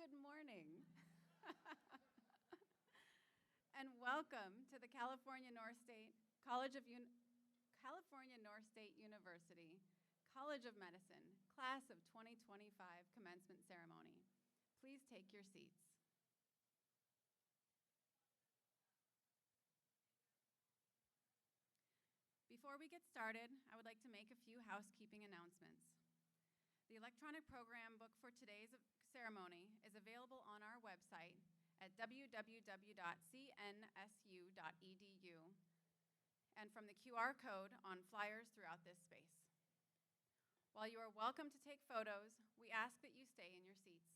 Good morning. And welcome to the California North State University College of Medicine Class of 2025 Commencement Ceremony. Please take your seats. Before we get started, I would like to make a few housekeeping announcements. The electronic program book for today's ceremony is available on our website at www.cnsu.edu and from the QR code on flyers throughout this space. While you are welcome to take photos, we ask that you stay in your seats.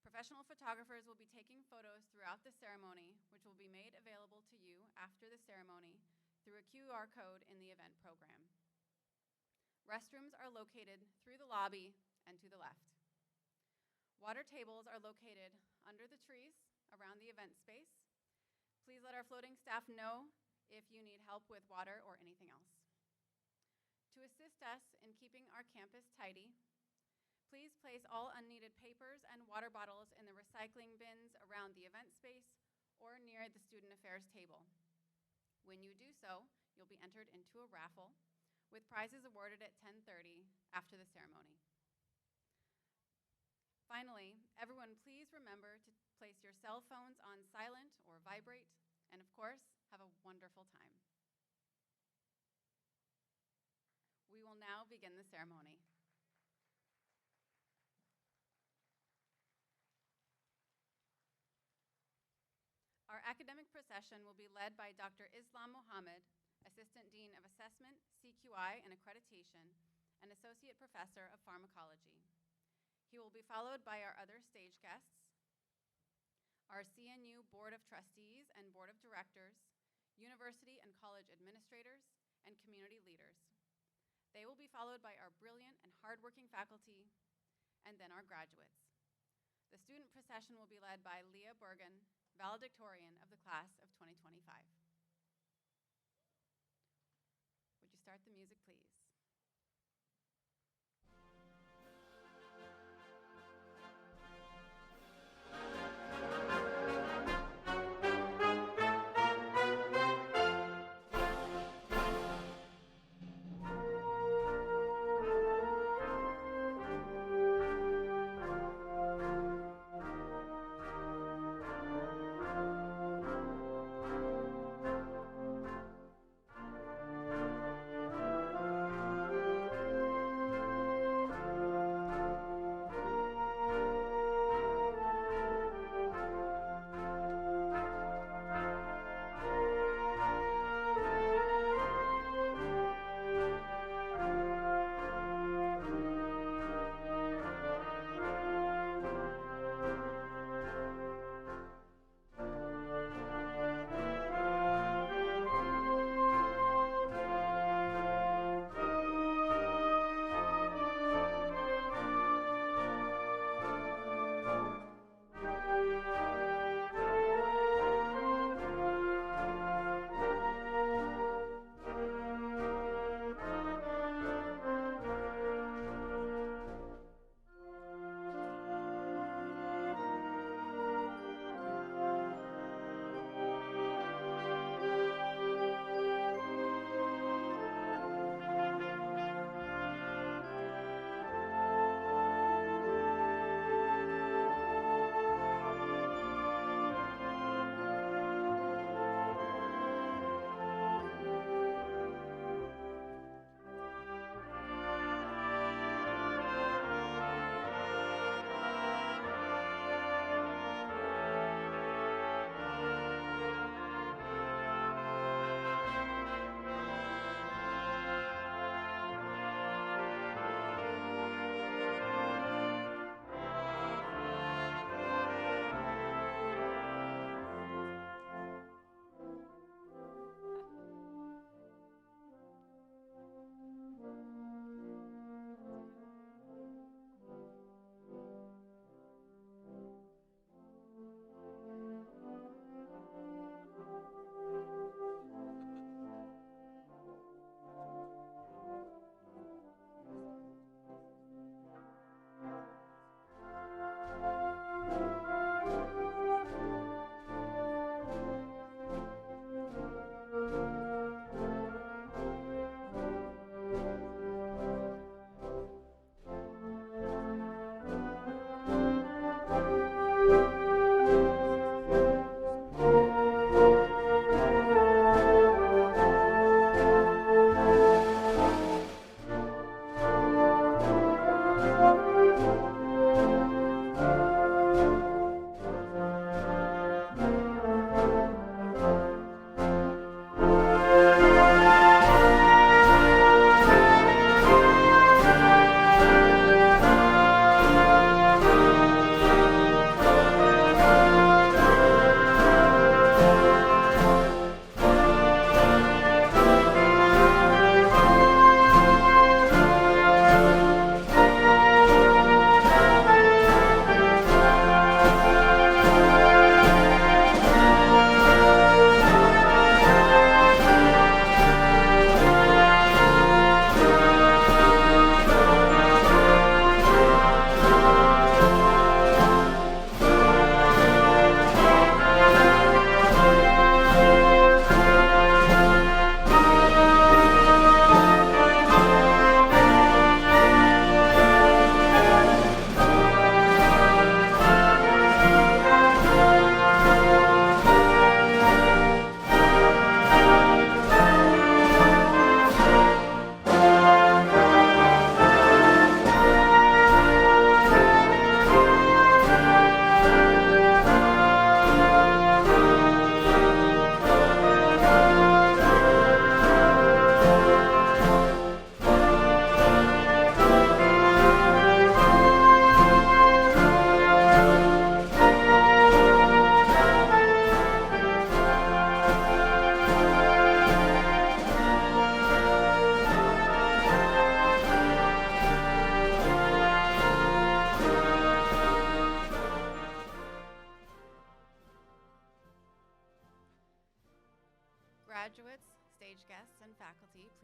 Professional photographers will be taking photos throughout the ceremony, which will be made available to you after the ceremony through a QR code in the event program. Restrooms are located through the lobby and to the left. Water tables are located under the trees around the event space. Please let our floating staff know if you need help with water or anything else. To assist us in keeping our campus tidy, please place all unneeded papers and water bottles in the recycling bins around the event space or near the student affairs table. When you do so, you'll be entered into a raffle with prizes awarded at 10:30 after the ceremony. Finally, everyone please remember to place your cell phones on silent or vibrate, and of course, have a wonderful time. We will now begin the ceremony. Our academic procession will be led by Dr. Islam Mohammed, Assistant Dean of Assessment, CQI, and Accreditation, and Associate Professor of Pharmacology. He will be followed by our other stage guests, our CNU Board of Trustees and Board of Directors, university and college administrators, and community leaders. They will be followed by our brilliant and hardworking faculty, and then our graduates. The student procession will be led by Leah Bergen, valedictorian of the class of 2025. Would you start the music, please?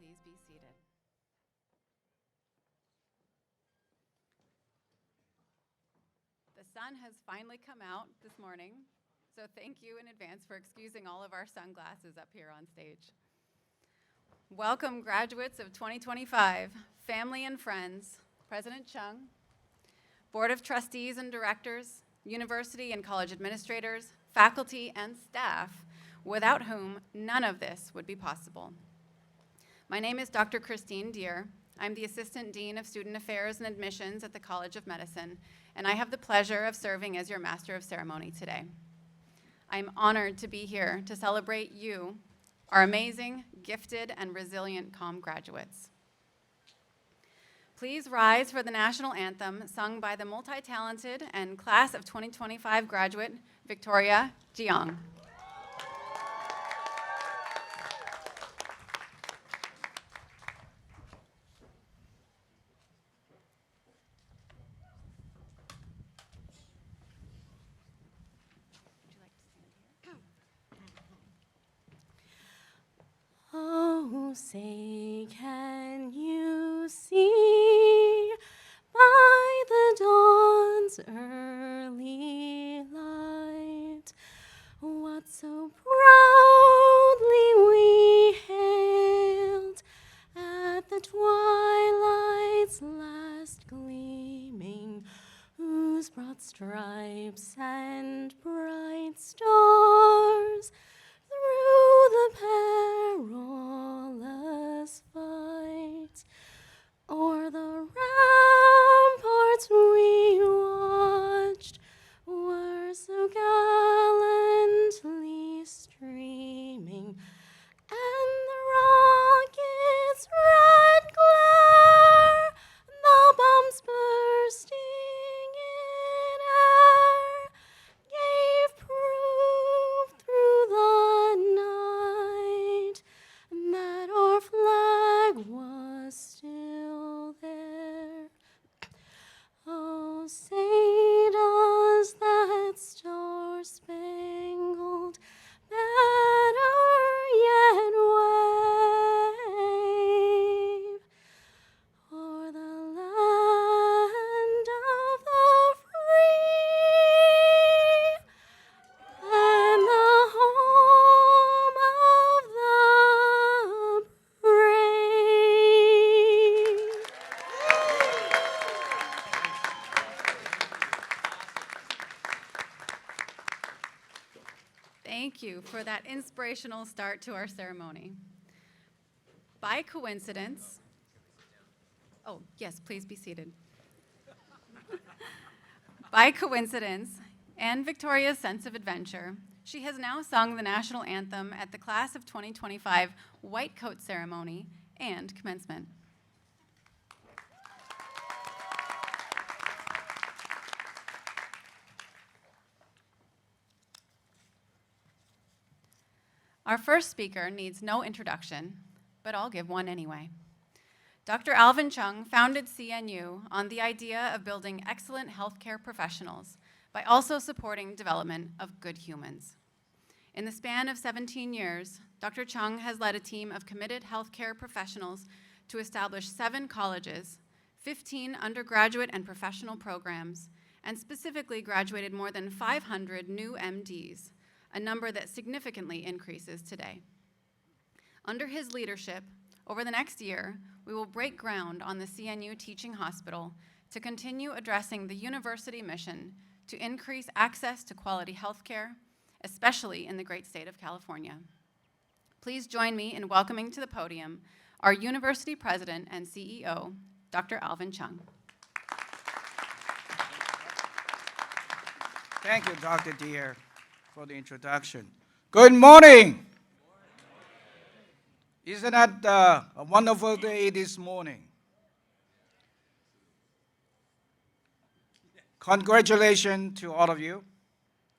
Please be seated. The sun has finally come out this morning, so thank you in advance for excusing all of our sunglasses up here on stage. Welcome, graduates of 2025, family and friends, President Chung, Board of Trustees and Directors, university and college administrators, faculty, and staff, without whom none of this would be possible. My name is Dr. Christine Deere. I'm the Assistant Dean of Student Affairs and Admissions at the College of Medicine, and I have the pleasure of serving as your Master of Ceremony today. I'm honored to be here to celebrate you, our amazing, gifted, and resilient comm graduates. Please rise for the national anthem sung by the multi-talented and class of 2025 graduate, Victoria Jiang. Oh, say, can you see by the dawn's early light what so proudly we hailed at the twilight's last gleaming, whose broad stripes and bright stars through the perilous fight o'er the ramparts we watched were so gallantly streaming, and the rocket's red glare, the bombs bursting in air, gave proof through the night that our flag was still there. Oh, say does that star-spangled banner yet wave o'er the land of the free and the home of the brave? Thank you for that inspirational start to our ceremony. By coincidence, oh, yes, please be seated. By coincidence, and Victoria's sense of adventure, she has now sung the national anthem at the class of 2025 White Coat Ceremony and Commencement. Our first speaker needs no introduction, but I'll give one anyway. Dr. Alvin Chung founded CNU on the idea of building excellent healthcare professionals by also supporting development of good humans. In the span of 17 years, Dr. Chung has led a team of committed healthcare professionals to establish 7 colleges, 15 undergraduate and professional programs, and specifically graduated more than 500 new MDs, a number that significantly increases today. Under his leadership, over the next year, we will break ground on the CNU Teaching Hospital to continue addressing the university mission to increase access to quality healthcare, especially in the great state of California. Please join me in welcoming to the podium our university president and CEO, Dr. Alvin Chung. Thank you, Dr. Deere, for the introduction. Good morning. Isn't that a wonderful day this morning? Congratulations to all of you,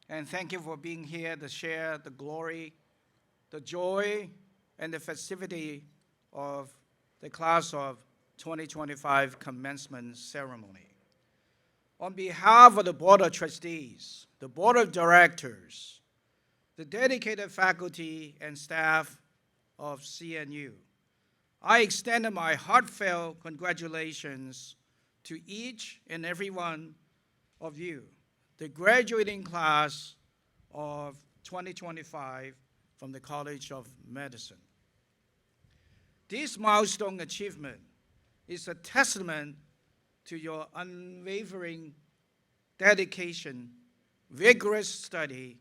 and thank you for being here to share the glory, the joy, and the festivity of the class of 2025 commencement ceremony. On behalf of the Board of Trustees, the Board of Directors, the dedicated faculty and staff of CNU, I extend my heartfelt congratulations to each and every one of you, the graduating class of 2025 from the College of Medicine. This milestone achievement is a testament to your unwavering dedication, vigorous study,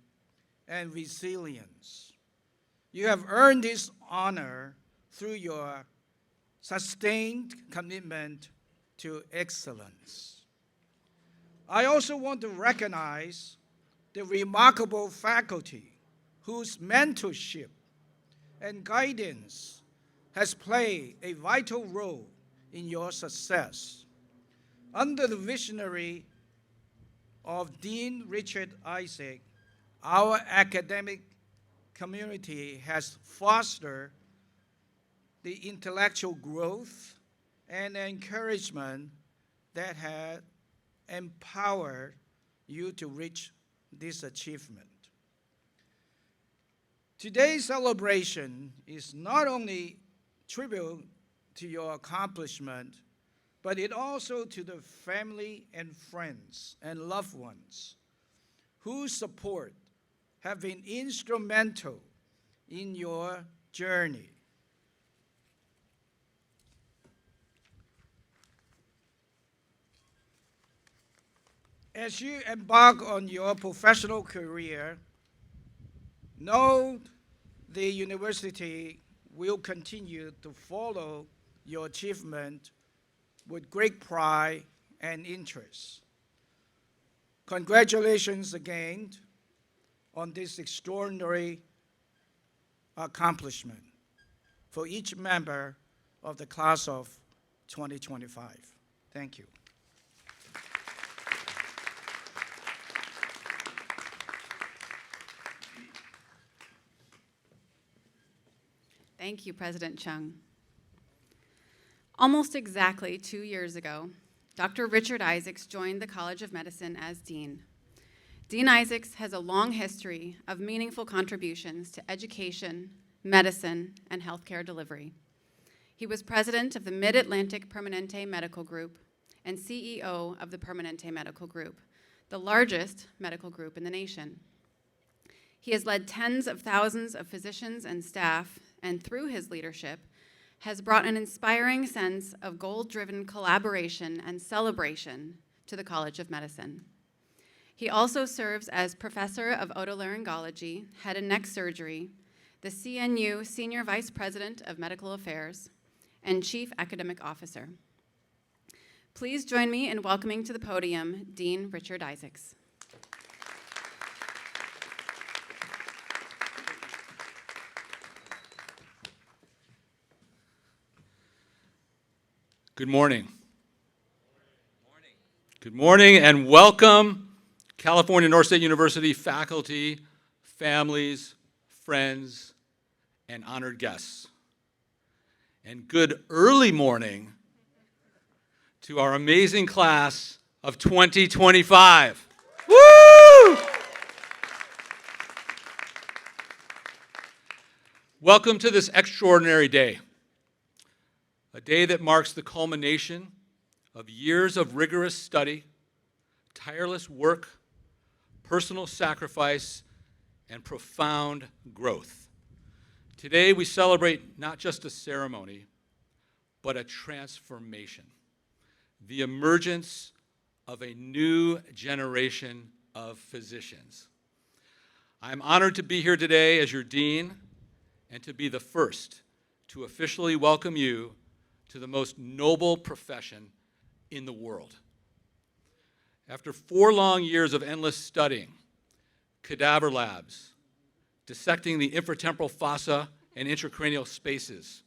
and resilience. You have earned this honor through your sustained commitment to excellence. I also want to recognize the remarkable faculty whose mentorship and guidance has played a vital role in your success. Under the visionary of Dean Richard Isaac, our academic community has fostered the intellectual growth and encouragement that has empowered you to reach this achievement. Today's celebration is not only tribute to your accomplishment, but it also to the family and friends and loved ones whose support have been instrumental in your journey. As you embark on your professional career, know the university will continue to follow your achievement with great pride and interest. Congratulations again on this extraordinary accomplishment for each member of the class of 2025. Thank you. Thank you, President Chung. Almost exactly 2 years ago, Dr. Richard Isaacs joined the College of Medicine as Dean. Dean Isaacs has a long history of meaningful contributions to education, medicine, and healthcare delivery. He was president of the Mid-Atlantic Permanente Medical Group and CEO of the Permanente Medical Group, the largest medical group in the nation. He has led tens of thousands of physicians and staff, and through his leadership, has brought an inspiring sense of goal-driven collaboration and celebration to the College of Medicine. He also serves as Professor of Otolaryngology, Head and Neck Surgery, the CNU Senior Vice President of Medical Affairs, and Chief Academic Officer. Please join me in welcoming to the podium Dean Richard Isaacs. Good morning. Good morning and welcome, California North State University faculty, families, friends, and honored guests. And good early morning to our amazing class of 2025. Woo! Welcome to this extraordinary day. A day that marks the culmination of years of rigorous study, tireless work, personal sacrifice, and profound growth. Today we celebrate not just a ceremony, but a transformation, the emergence of a new generation of physicians. I'm honored to be here today as your dean and to be the first to officially welcome you to the most noble profession in the world. After 4 long years of endless studying, cadaver labs, dissecting the infratemporal fossa and intracranial spaces,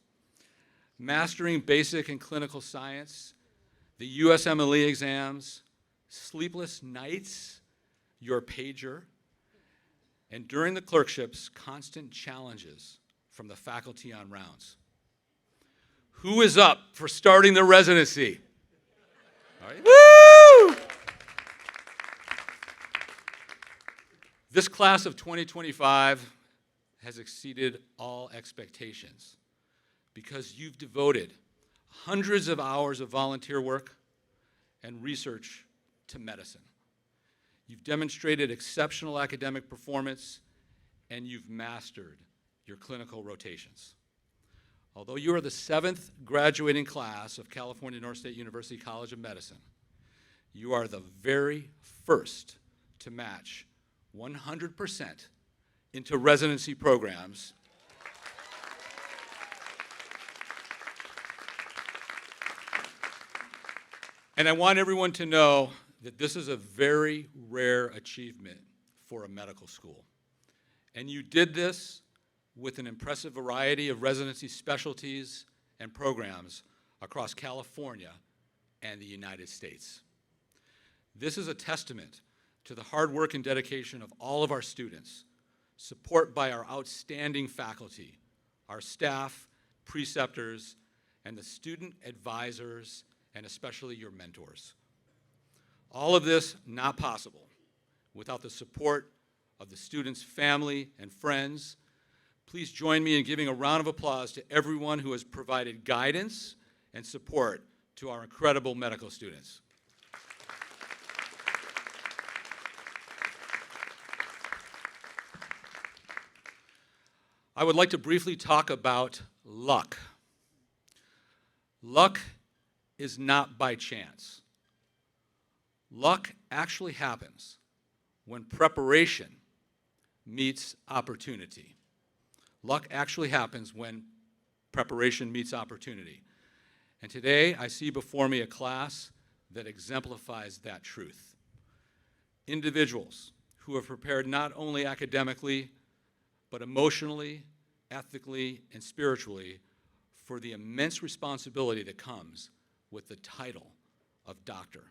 mastering basic and clinical science, the USMLE exams, sleepless nights, your pager, and during the clerkships, constant challenges from the faculty on rounds. Who is up for starting the residency? All right. Woo! This class of 2025 has exceeded all expectations. because you've devoted hundreds of hours of volunteer work and research to medicine. You've demonstrated exceptional academic performance, and you've mastered your clinical rotations. Although you are the 7th graduating class of California North State University College of Medicine, you are the very first to match 100% into residency programs. And I want everyone to know that this is a very rare achievement for a medical school. And you did this with an impressive variety of residency specialties and programs across California and the United States. This is a testament to the hard work and dedication of all of our students, support by our outstanding faculty, our staff, preceptors, and the student advisors, and especially your mentors. All of this not possible without the support of the students' family and friends. Please join me in giving a round of applause to everyone who has provided guidance and support to our incredible medical students. I would like to briefly talk about luck. Luck is not by chance. Luck actually happens when preparation meets opportunity. Luck actually happens when preparation meets opportunity. And today I see before me a class that exemplifies that truth. Individuals who have prepared not only academically, but emotionally, ethically, and spiritually for the immense responsibility that comes with the title of doctor.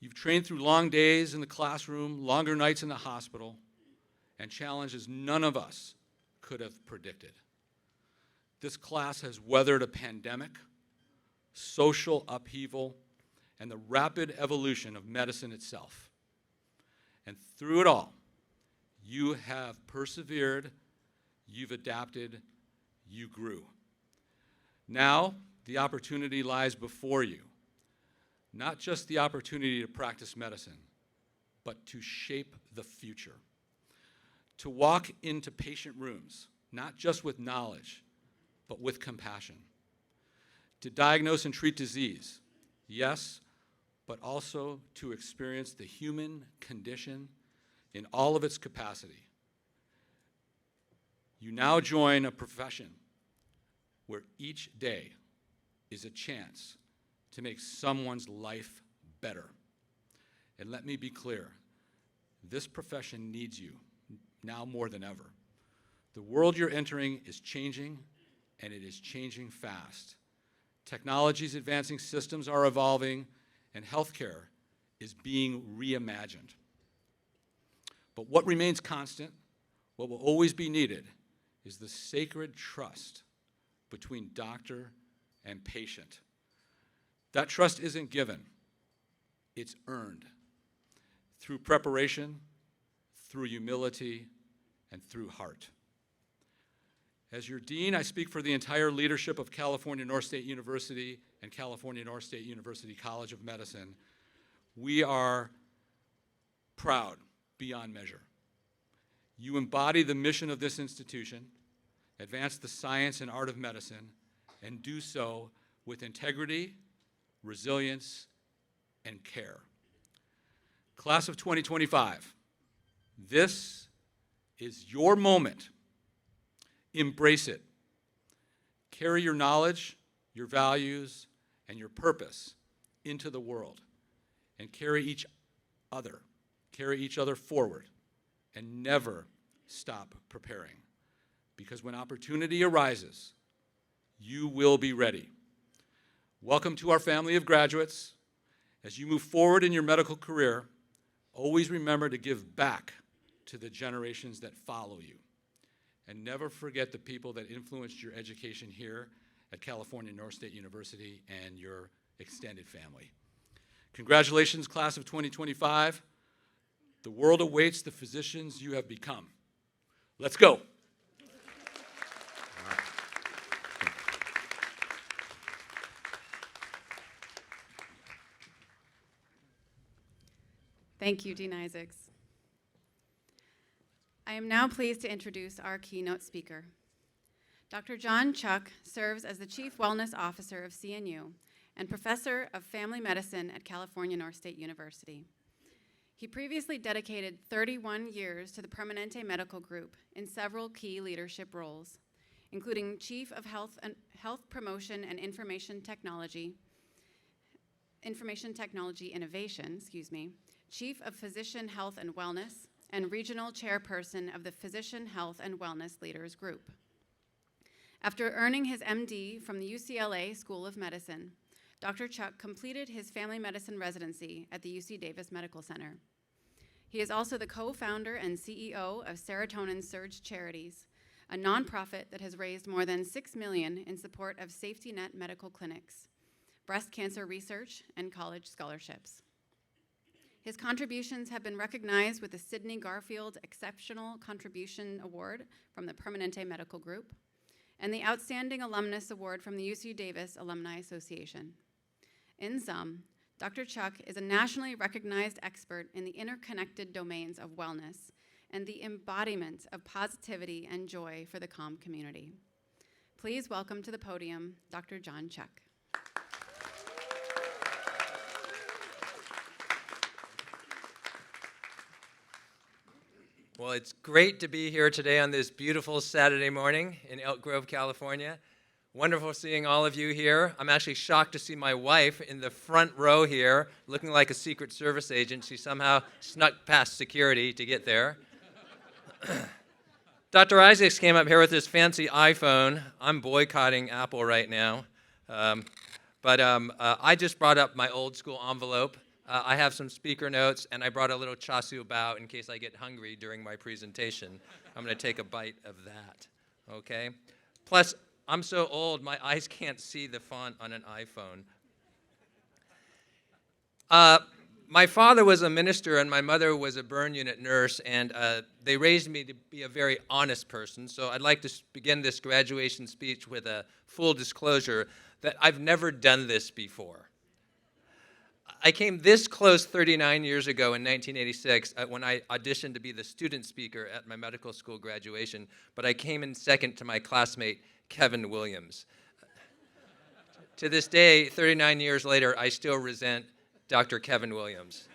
You've trained through long days in the classroom, longer nights in the hospital, and challenges none of us could have predicted. This class has weathered a pandemic, social upheaval, and the rapid evolution of medicine itself. And through it all, you have persevered, you've adapted, you grew. Now, the opportunity lies before you. Not just the opportunity to practice medicine, but to shape the future. To walk into patient rooms, not just with knowledge, but with compassion. To diagnose and treat disease, yes, but also to experience the human condition in all of its capacity. You now join a profession where each day is a chance to make someone's life better. And let me be clear, this profession needs you now more than ever. The world you're entering is changing, and it is changing fast. Technology's advancing, systems are evolving, and healthcare is being reimagined. But what remains constant, what will always be needed, is the sacred trust between doctor and patient. That trust isn't given, it's earned through preparation, through humility, and through heart. As your dean, I speak for the entire leadership of California North State University and California North State University College of Medicine. We are proud beyond measure. You embody the mission of this institution, advance the science and art of medicine, and do so with integrity, resilience, and care. Class of 2025, this is your moment. Embrace it. Carry your knowledge, your values, and your purpose into the world, and carry each other forward, and never stop preparing. Because when opportunity arises, you will be ready. Welcome to our family of graduates. As you move forward in your medical career, always remember to give back to the generations that follow you. And never forget the people that influenced your education here at California North State University and your extended family. Congratulations, class of 2025. The world awaits the physicians you have become. Let's go. Thank you. Thank you, Dean Isaacs. I am now pleased to introduce our keynote speaker. Dr. John Chuck serves as the Chief Wellness Officer of CNU and Professor of Family Medicine at California North State University. He previously dedicated 31 years to the Permanente Medical Group in several key leadership roles, including Chief of Health Promotion and Information Technology Innovation, Chief of Physician Health and Wellness, and Regional Chairperson of the Physician Health and Wellness Leaders Group. After earning his MD from the UCLA School of Medicine, Dr. Chuck completed his family medicine residency at the UC Davis Medical Center. He is also the co-founder and CEO of Serotonin Surge Charities, a nonprofit that has raised more than $6 million in support of safety net medical clinics, breast cancer research, and college scholarships. His contributions have been recognized with the Sidney Garfield Exceptional Contribution Award from the Permanente Medical Group and the Outstanding Alumnus Award from the UC Davis Alumni Association. In sum, Dr. Chuck is a nationally recognized expert in the interconnected domains of wellness and the embodiment of positivity and joy for the COM community. Please welcome to the podium, Dr. John Chuck. Well, it's great to be here today on this beautiful Saturday morning in Elk Grove, California. Wonderful seeing all of you here. I'm actually shocked to see my wife in the front row here, looking like a Secret Service agent. She somehow snuck past security to get there. Dr. Isaacs came up here with his fancy iPhone. I'm boycotting Apple right now. I just brought up my old school envelope. I have some speaker notes, and I brought a little chassu bao in case I get hungry during my presentation. I'm going to take a bite of that, okay? Plus, I'm so old, my eyes can't see the font on an iPhone. My father was a minister, and my mother was a burn unit nurse, and they raised me to be a very honest person, so I'd like to begin this graduation speech with a full disclosure that I've never done this before. I came this close 39 years ago in 1986 when I auditioned to be the student speaker at my medical school graduation, but I came in second to my classmate, Kevin Williams. To this day, 39 years later, I still resent Dr. Kevin Williams.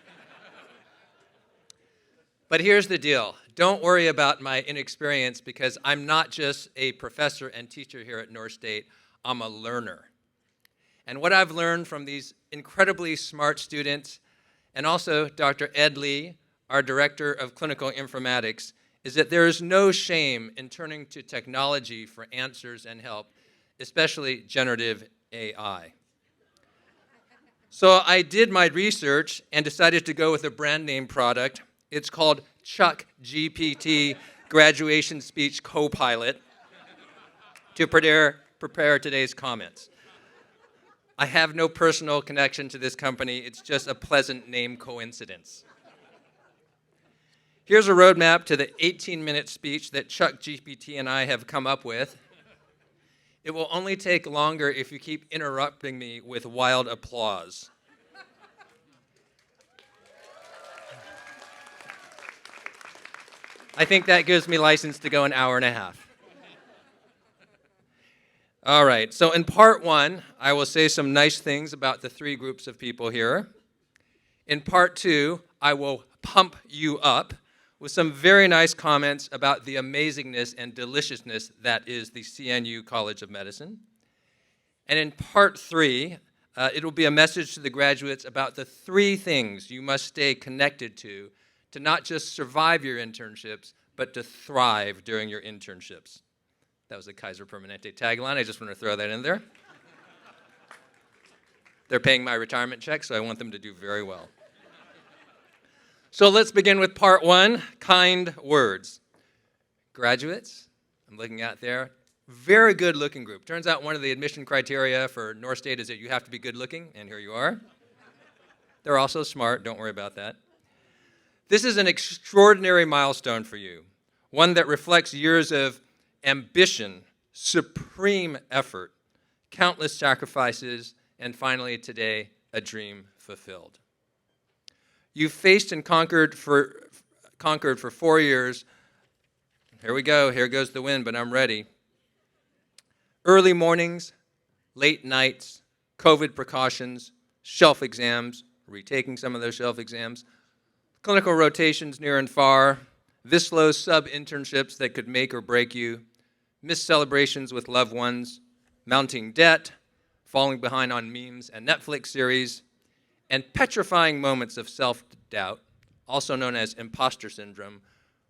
But here's the deal. Don't worry about my inexperience because I'm not just a professor and teacher here at North State, I'm a learner. And what I've learned from these incredibly smart students, and also Dr. Ed Lee, our Director of Clinical Informatics, is that there is no shame in turning to technology for answers and help, especially generative AI. So I did my research and decided to go with a brand name product. It's called Chuck GPT Graduation Speech Copilot to prepare today's comments. I have no personal connection to this company. It's just a pleasant name coincidence. Here's a roadmap to the 18-minute speech that Chuck GPT and I have come up with. It will only take longer if you keep interrupting me with wild applause. I think that gives me license to go an hour and a half. All right, so in part one, I will say some nice things about the three groups of people here. In part two, I will pump you up with some very nice comments about the amazingness and deliciousness that is the CNU College of Medicine. And in part three, it will be a message to the graduates about the three things you must stay connected to not just survive your internships, but to thrive during your internships. That was the Kaiser Permanente tagline. I just want to throw that in there. They're paying my retirement check, so I want them to do very well. So let's begin with part one, kind words. Graduates, I'm looking out there, very good looking group. Turns out one of the admission criteria for North State is that you have to be good looking, and here you are. They're also smart, don't worry about that. This is an extraordinary milestone for you, one that reflects years of ambition, supreme effort, countless sacrifices, and finally today, a dream fulfilled. You've faced and conquered for 4 years. Here we go. Here goes the wind, but I'm ready. Early mornings, late nights, COVID precautions, shelf exams, retaking some of those shelf exams, clinical rotations near and far, Vislo sub-internships that could make or break you, missed celebrations with loved ones, mounting debt, falling behind on memes and Netflix series, and petrifying moments of self-doubt, also known as imposter syndrome,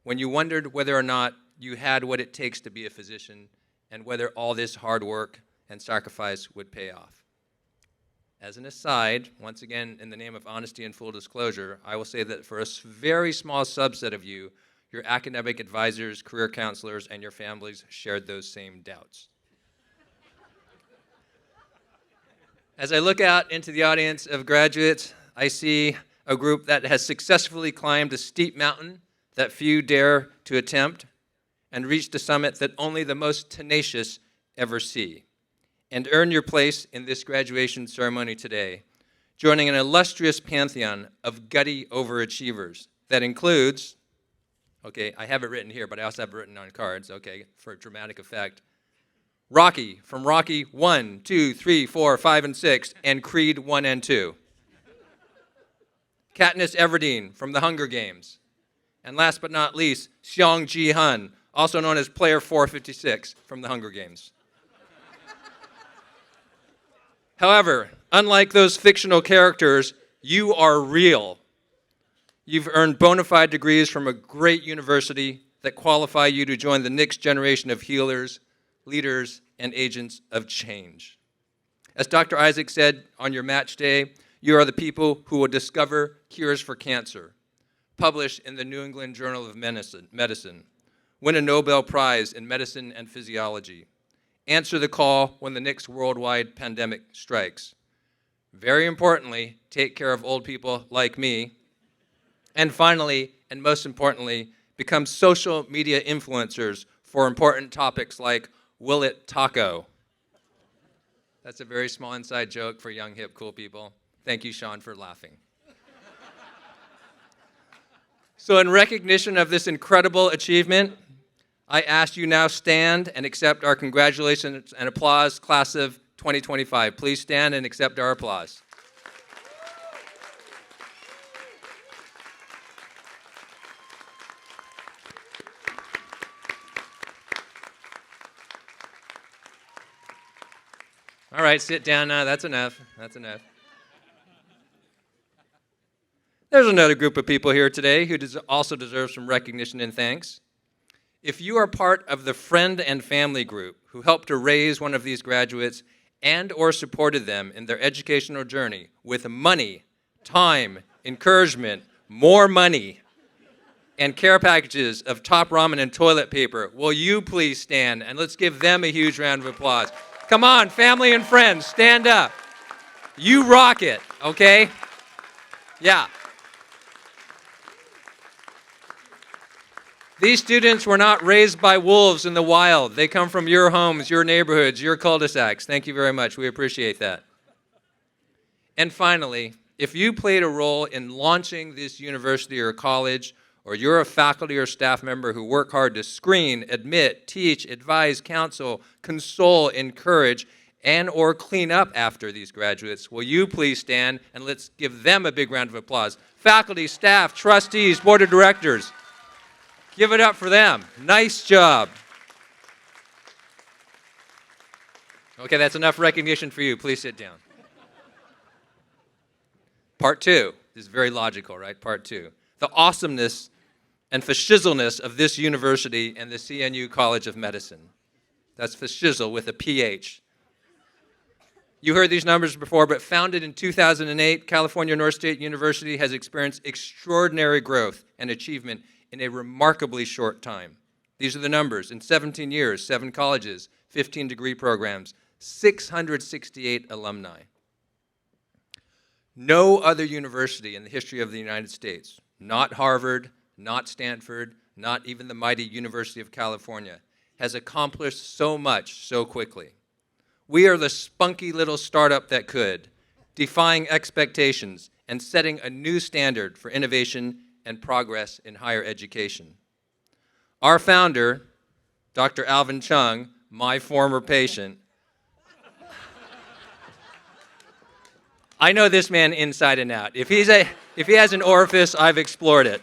when you wondered whether or not you had what it takes to be a physician and whether all this hard work and sacrifice would pay off. As an aside, once again, in the name of honesty and full disclosure, I will say that for a very small subset of you, your academic advisors, career counselors, and your families shared those same doubts. As I look out into the audience of graduates, I see a group that has successfully climbed a steep mountain that few dare to attempt and reached a summit that only the most tenacious ever see, and earn your place in this graduation ceremony today, joining an illustrious pantheon of gutty overachievers that includes, okay, I have it written here, but I also have it written on cards, okay, for dramatic effect, Rocky from Rocky 1, 2, 3, 4, 5, and 6, and Creed 1 and 2. Katniss Everdeen from The Hunger Games. And last but not least, Seong Ji-hun, also known as Player 456 from The Hunger Games. However, unlike those fictional characters, you are real. You've earned bona fide degrees from a great university that qualify you to join the next generation of healers, leaders, and agents of change. As Dr. Isaac said on your match day, you are the people who will discover cures for cancer, publish in the New England Journal of Medicine, win a Nobel Prize in medicine and physiology, answer the call when the next worldwide pandemic strikes. Very importantly, take care of old people like me. And finally, and most importantly, become social media influencers for important topics like Will It Taco? That's a very small inside joke for young, hip, cool people. Thank you, Sean, for laughing. So in recognition of this incredible achievement, I ask you now stand and accept our congratulations and applause, class of 2025. Please stand and accept our applause. All right, sit down now. That's enough. That's enough. There's another group of people here today who also deserve some recognition and thanks. If you are part of the friend and family group who helped to raise one of these graduates and or supported them in their educational journey with money, time, encouragement, more money, and care packages of top ramen and toilet paper, will you please stand and let's give them a huge round of applause. Come on, family and friends, stand up. You rock it, okay? Yeah. These students were not raised by wolves in the wild. They come from your homes, your neighborhoods, your cul-de-sacs. Thank you very much. We appreciate that. And finally, if you played a role in launching this university or college, or you're a faculty or staff member who work hard to screen, admit, teach, advise, counsel, console, encourage, and or clean up after these graduates, will you please stand and let's give them a big round of applause. Faculty, staff, trustees, board of directors. Give it up for them. Nice job. Okay, that's enough recognition for you. Please sit down. Part two. This is very logical, right? Part two. The awesomeness and fashizzleness of this university and the CNU College of Medicine. That's fashizzle with a PH. You heard these numbers before, but founded in 2008, California North State University has experienced extraordinary growth and achievement in a remarkably short time. These are the numbers. In 17 years, 7 colleges, 15 degree programs, 668 alumni. No other university in the history of the United States, not Harvard, not Stanford, not even the mighty University of California, has accomplished so much so quickly. We are the spunky little startup that could, defying expectations and setting a new standard for innovation and progress in higher education. Our founder, Dr. Alvin Chung, my former patient, I know this man inside and out. If he has an orifice, I've explored it.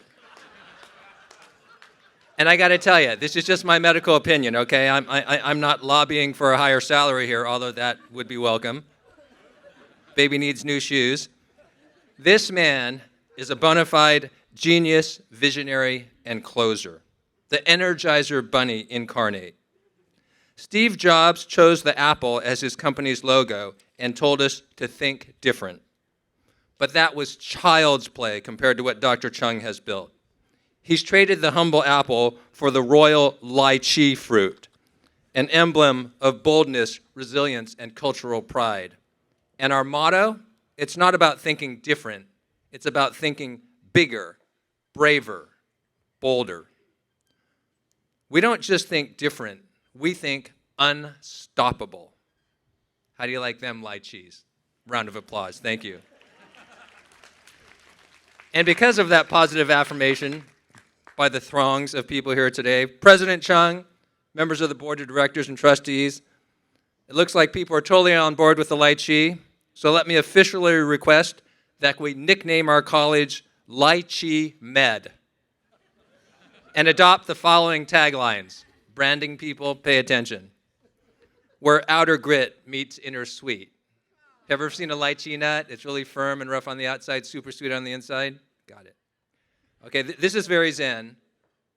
And I got to tell you, this is just my medical opinion, okay? I'm not lobbying for a higher salary here, although that would be welcome. Baby needs new shoes. This man is a bona fide genius, visionary, and closer. The Energizer Bunny incarnate. Steve Jobs chose the apple as his company's logo and told us to think different. But that was child's play compared to what Dr. Chung has built. He's traded the humble apple for the royal lychee fruit, an emblem of boldness, resilience, and cultural pride. And our motto, it's not about thinking different, it's about thinking bigger, braver, bolder. We don't just think different, we think unstoppable. How do you like them lychees? Round of applause, thank you. And because of that positive affirmation by the throngs of people here today, President Chung, members of the board of directors and trustees, it looks like people are totally on board with the lychee, so let me officially request that we nickname our college Lychee Med and adopt the following taglines. Branding people, pay attention. Where outer grit meets inner sweet. Ever seen a lychee nut? It's really firm and rough on the outside, super sweet on the inside. Got it. Okay, this is very Zen.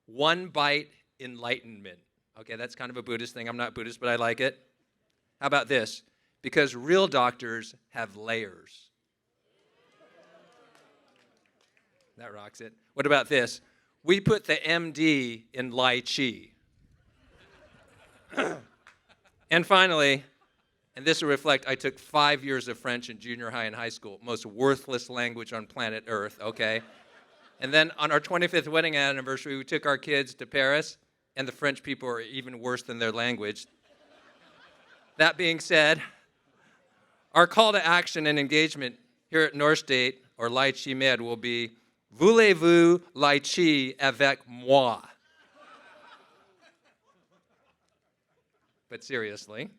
One bite enlightenment. Okay, that's kind of a Buddhist thing. I'm not Buddhist, but I like it. How about this? Because real doctors have layers. That rocks it. What about this? We put the MD in lychee. And finally, and this will reflect, I took 5 years of French in junior high and high school, most worthless language on planet Earth, okay? And then on our 25th wedding anniversary, we took our kids to Paris, and the French people are even worse than their language. That being said, our call to action and engagement here at North State, or Lychee Med, will be, Voulez-vous lychee avec moi? But seriously,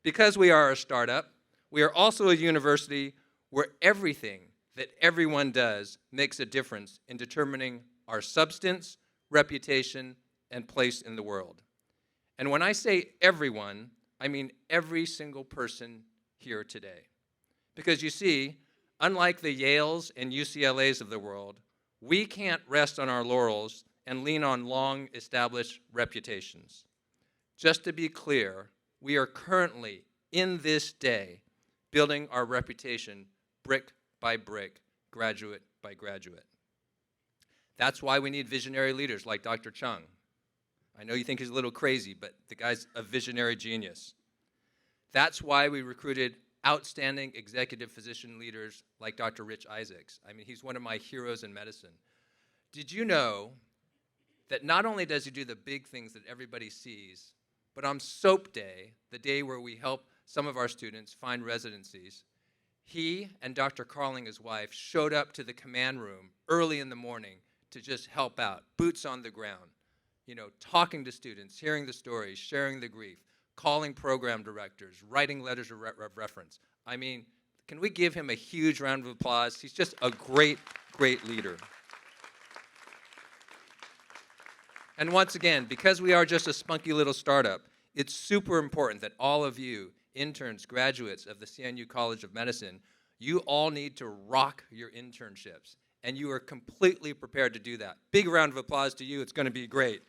because we are a startup, we are also a university where everything that everyone does makes a difference in determining our substance, reputation, and place in the world. And when I say everyone, I mean every single person here today. Because you see, unlike the Yales and UCLAs of the world, we can't rest on our laurels and lean on long-established reputations. Just to be clear, we are currently, in this day, building our reputation brick by brick, graduate by graduate. That's why we need visionary leaders like Dr. Chung. I know you think he's a little crazy, but the guy's a visionary genius. That's why we recruited outstanding executive physician leaders like Dr. Rich Isaacs. I mean, he's one of my heroes in medicine. Did you know that not only does he do the big things that everybody sees, but on SOAP Day, the day where we help some of our students find residencies, he and Dr. Carling, his wife, showed up to the command room early in the morning to just help out, boots on the ground, you know, talking to students, hearing the stories, sharing the grief, calling program directors, writing letters of reference. I mean, can we give him a huge round of applause? He's just a great, great leader. And once again, because we are just a spunky little startup, it's super important that all of you, interns, graduates of the CNU College of Medicine, you all need to rock your internships. And you are completely prepared to do that. Big round of applause to you. It's going to be great.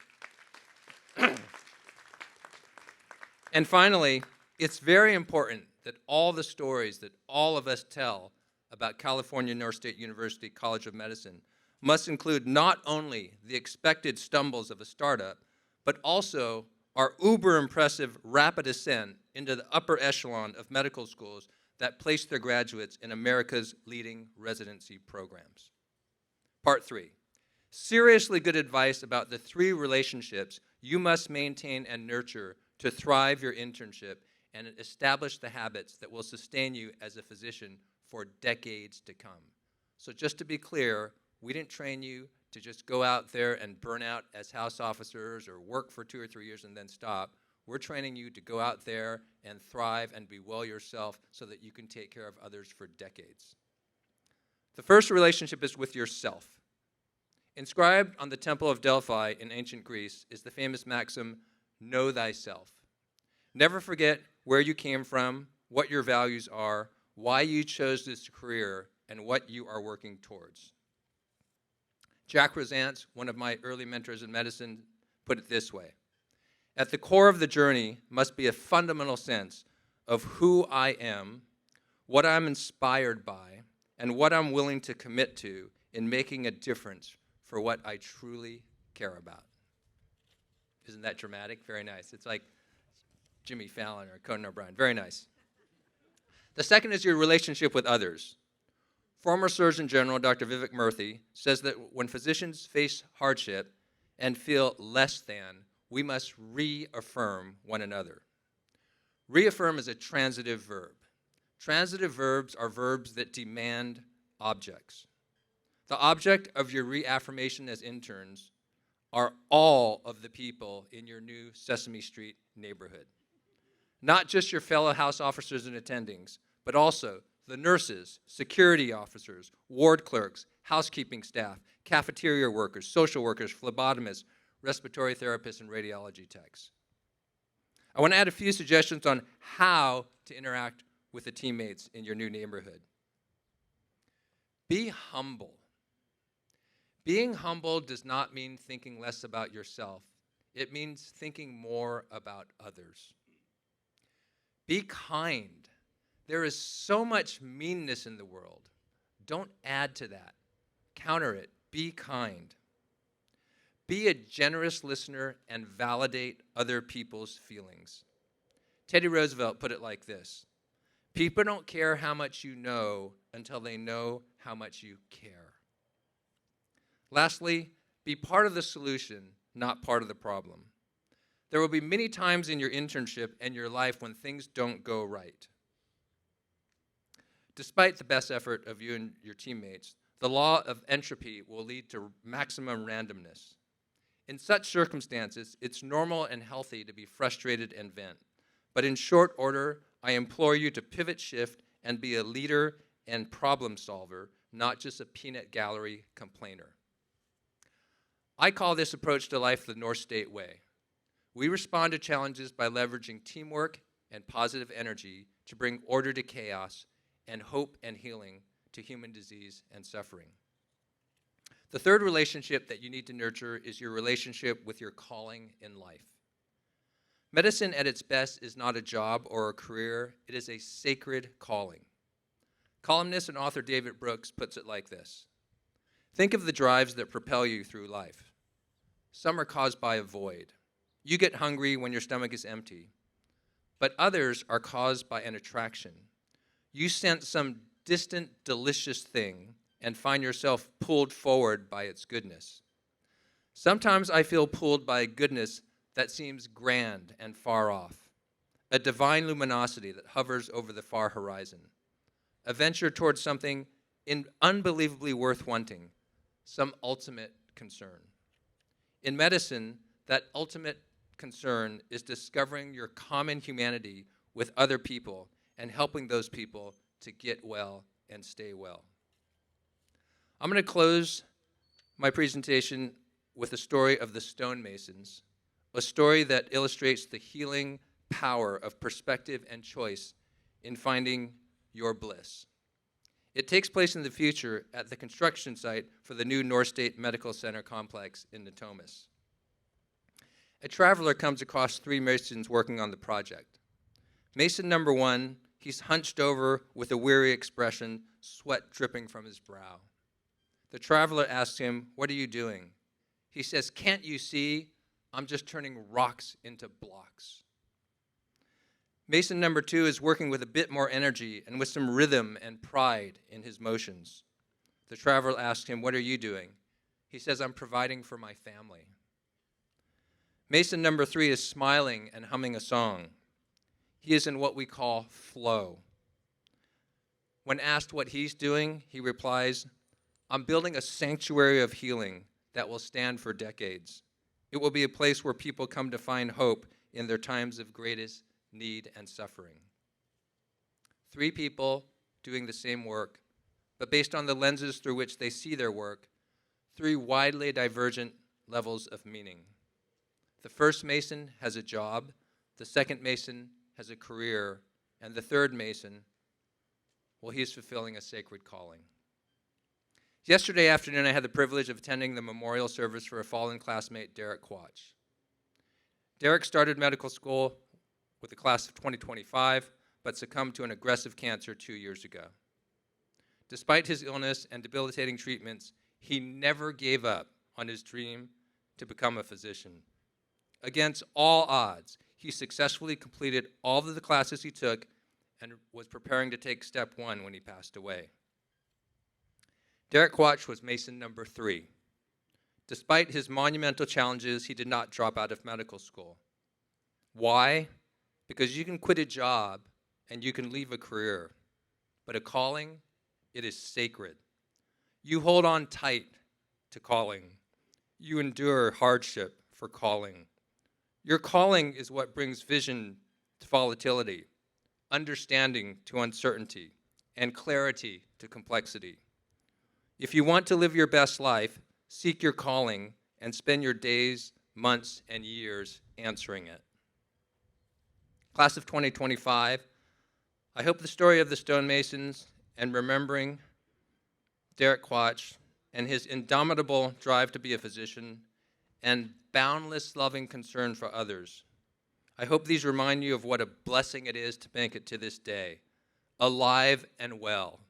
And finally, it's very important that all the stories that all of us tell about California North State University College of Medicine must include not only the expected stumbles of a startup, but also our uber impressive rapid ascent into the upper echelon of medical schools that place their graduates in America's leading residency programs. Part 3, seriously good advice about the 3 relationships you must maintain and nurture to thrive your internship and establish the habits that will sustain you as a physician for decades to come. So just to be clear, we didn't train you to just go out there and burn out as house officers or work for 2 or 3 years and then stop. We're training you to go out there and thrive and be well yourself so that you can take care of others for decades. The first relationship is with yourself. Inscribed on the Temple of Delphi in ancient Greece is the famous maxim, know thyself. Never forget where you came from, what your values are, why you chose this career, and what you are working towards. Jack Rosance, one of my early mentors in medicine, put it this way. At the core of the journey must be a fundamental sense of who I am, what I'm inspired by, and what I'm willing to commit to in making a difference for what I truly care about. Isn't that dramatic? Very nice. It's like Jimmy Fallon or Conan O'Brien. Very nice. The second is your relationship with others. Former Surgeon General Dr. Vivek Murthy says that when physicians face hardship and feel less than, we must reaffirm one another. Reaffirm is a transitive verb. Transitive verbs are verbs that demand objects. The object of your reaffirmation as interns are all of the people in your new Sesame Street neighborhood. Not just your fellow house officers and attendings, but also the nurses, security officers, ward clerks, housekeeping staff, cafeteria workers, social workers, phlebotomists, respiratory therapists, and radiology techs. I want to add a few suggestions on how to interact with the teammates in your new neighborhood. Be humble. Being humble does not mean thinking less about yourself. It means thinking more about others. Be kind. There is so much meanness in the world. Don't add to that. Counter it. Be kind. Be a generous listener and validate other people's feelings. Teddy Roosevelt put it like this: people don't care how much you know until they know how much you care. Lastly, be part of the solution, not part of the problem. There will be many times in your internship and your life when things don't go right. Despite the best effort of you and your teammates, the law of entropy will lead to maximum randomness. In such circumstances, it's normal and healthy to be frustrated and vent. But in short order, I implore you to pivot shift and be a leader and problem solver, not just a peanut gallery complainer. I call this approach to life the North State way. We respond to challenges by leveraging teamwork and positive energy to bring order to chaos and hope and healing to human disease and suffering. The third relationship that you need to nurture is your relationship with your calling in life. Medicine at its best is not a job or a career, it is a sacred calling. Columnist and author David Brooks puts it like this: think of the drives that propel you through life. Some are caused by a void. You get hungry when your stomach is empty, but others are caused by an attraction. You sense some distant, delicious thing and find yourself pulled forward by its goodness. Sometimes I feel pulled by a goodness that seems grand and far off, a divine luminosity that hovers over the far horizon, a venture towards something unbelievably worth wanting, some ultimate concern. In medicine, that ultimate concern is discovering your common humanity with other people and helping those people to get well and stay well. I'm going to close my presentation with a story of the stonemasons, a story that illustrates the healing power of perspective and choice in finding your bliss. It takes place in the future at the construction site for the new North State Medical Center complex in Natomas. A traveler comes across 3 masons working on the project. Mason number 1, he's hunched over with a weary expression, sweat dripping from his brow. The traveler asks him, "What are you doing?" He says, "Can't you see? I'm just turning rocks into blocks." Mason number 2 is working with a bit more energy and with some rhythm and pride in his motions. The traveler asks him, "What are you doing?" He says, "I'm providing for my family." Mason number 3 is smiling and humming a song. He is in what we call flow. When asked what he's doing, he replies, I'm building a sanctuary of healing that will stand for decades. It will be a place where people come to find hope in their times of greatest need and suffering. 3 people doing the same work, but based on the lenses through which they see their work, 3 widely divergent levels of meaning. The first Mason has a job, the second Mason has a career, and the third Mason, well, he's fulfilling a sacred calling. Yesterday afternoon, I had the privilege of attending the memorial service for a fallen classmate, Derek Quach. Derek started medical school with the class of 2025, but succumbed to an aggressive cancer 2 years ago. Despite his illness and debilitating treatments, he never gave up on his dream to become a physician. Against all odds, he successfully completed all of the classes he took and was preparing to take step 1 when he passed away. Derek Quach was Mason number 3. Despite his monumental challenges, he did not drop out of medical school. Why? Because you can quit a job and you can leave a career, but a calling, it is sacred. You hold on tight to calling. You endure hardship for calling. Your calling is what brings vision to volatility, understanding to uncertainty, and clarity to complexity. If you want to live your best life, seek your calling and spend your days, months, and years answering it. Class of 2025, I hope the story of the stonemasons and remembering Derek Quach and his indomitable drive to be a physician and boundless loving concern for others. I hope these remind you of what a blessing it is to make it to this day, alive and well,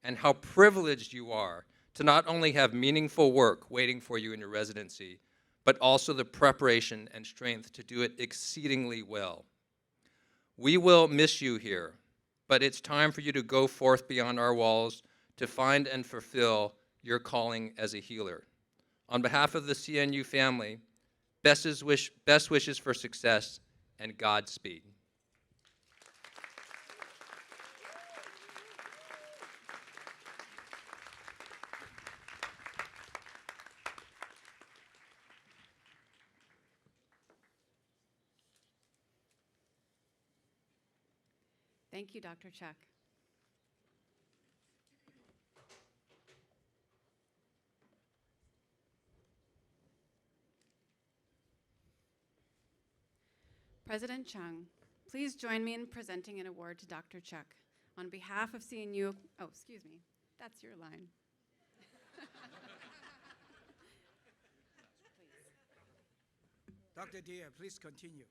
and how privileged you are to not only have meaningful work waiting for you in your residency, but also the preparation and strength to do it exceedingly well. We will miss you here, but it's time for you to go forth beyond our walls to find and fulfill your calling as a healer. On behalf of the CNU family, best wishes for success and Godspeed. Thank you, Dr. Chuck. President Chung, please join me in presenting an award to Dr. Chuck. On behalf of CNU, oh, excuse me, that's your line. Dr. Deere, please continue.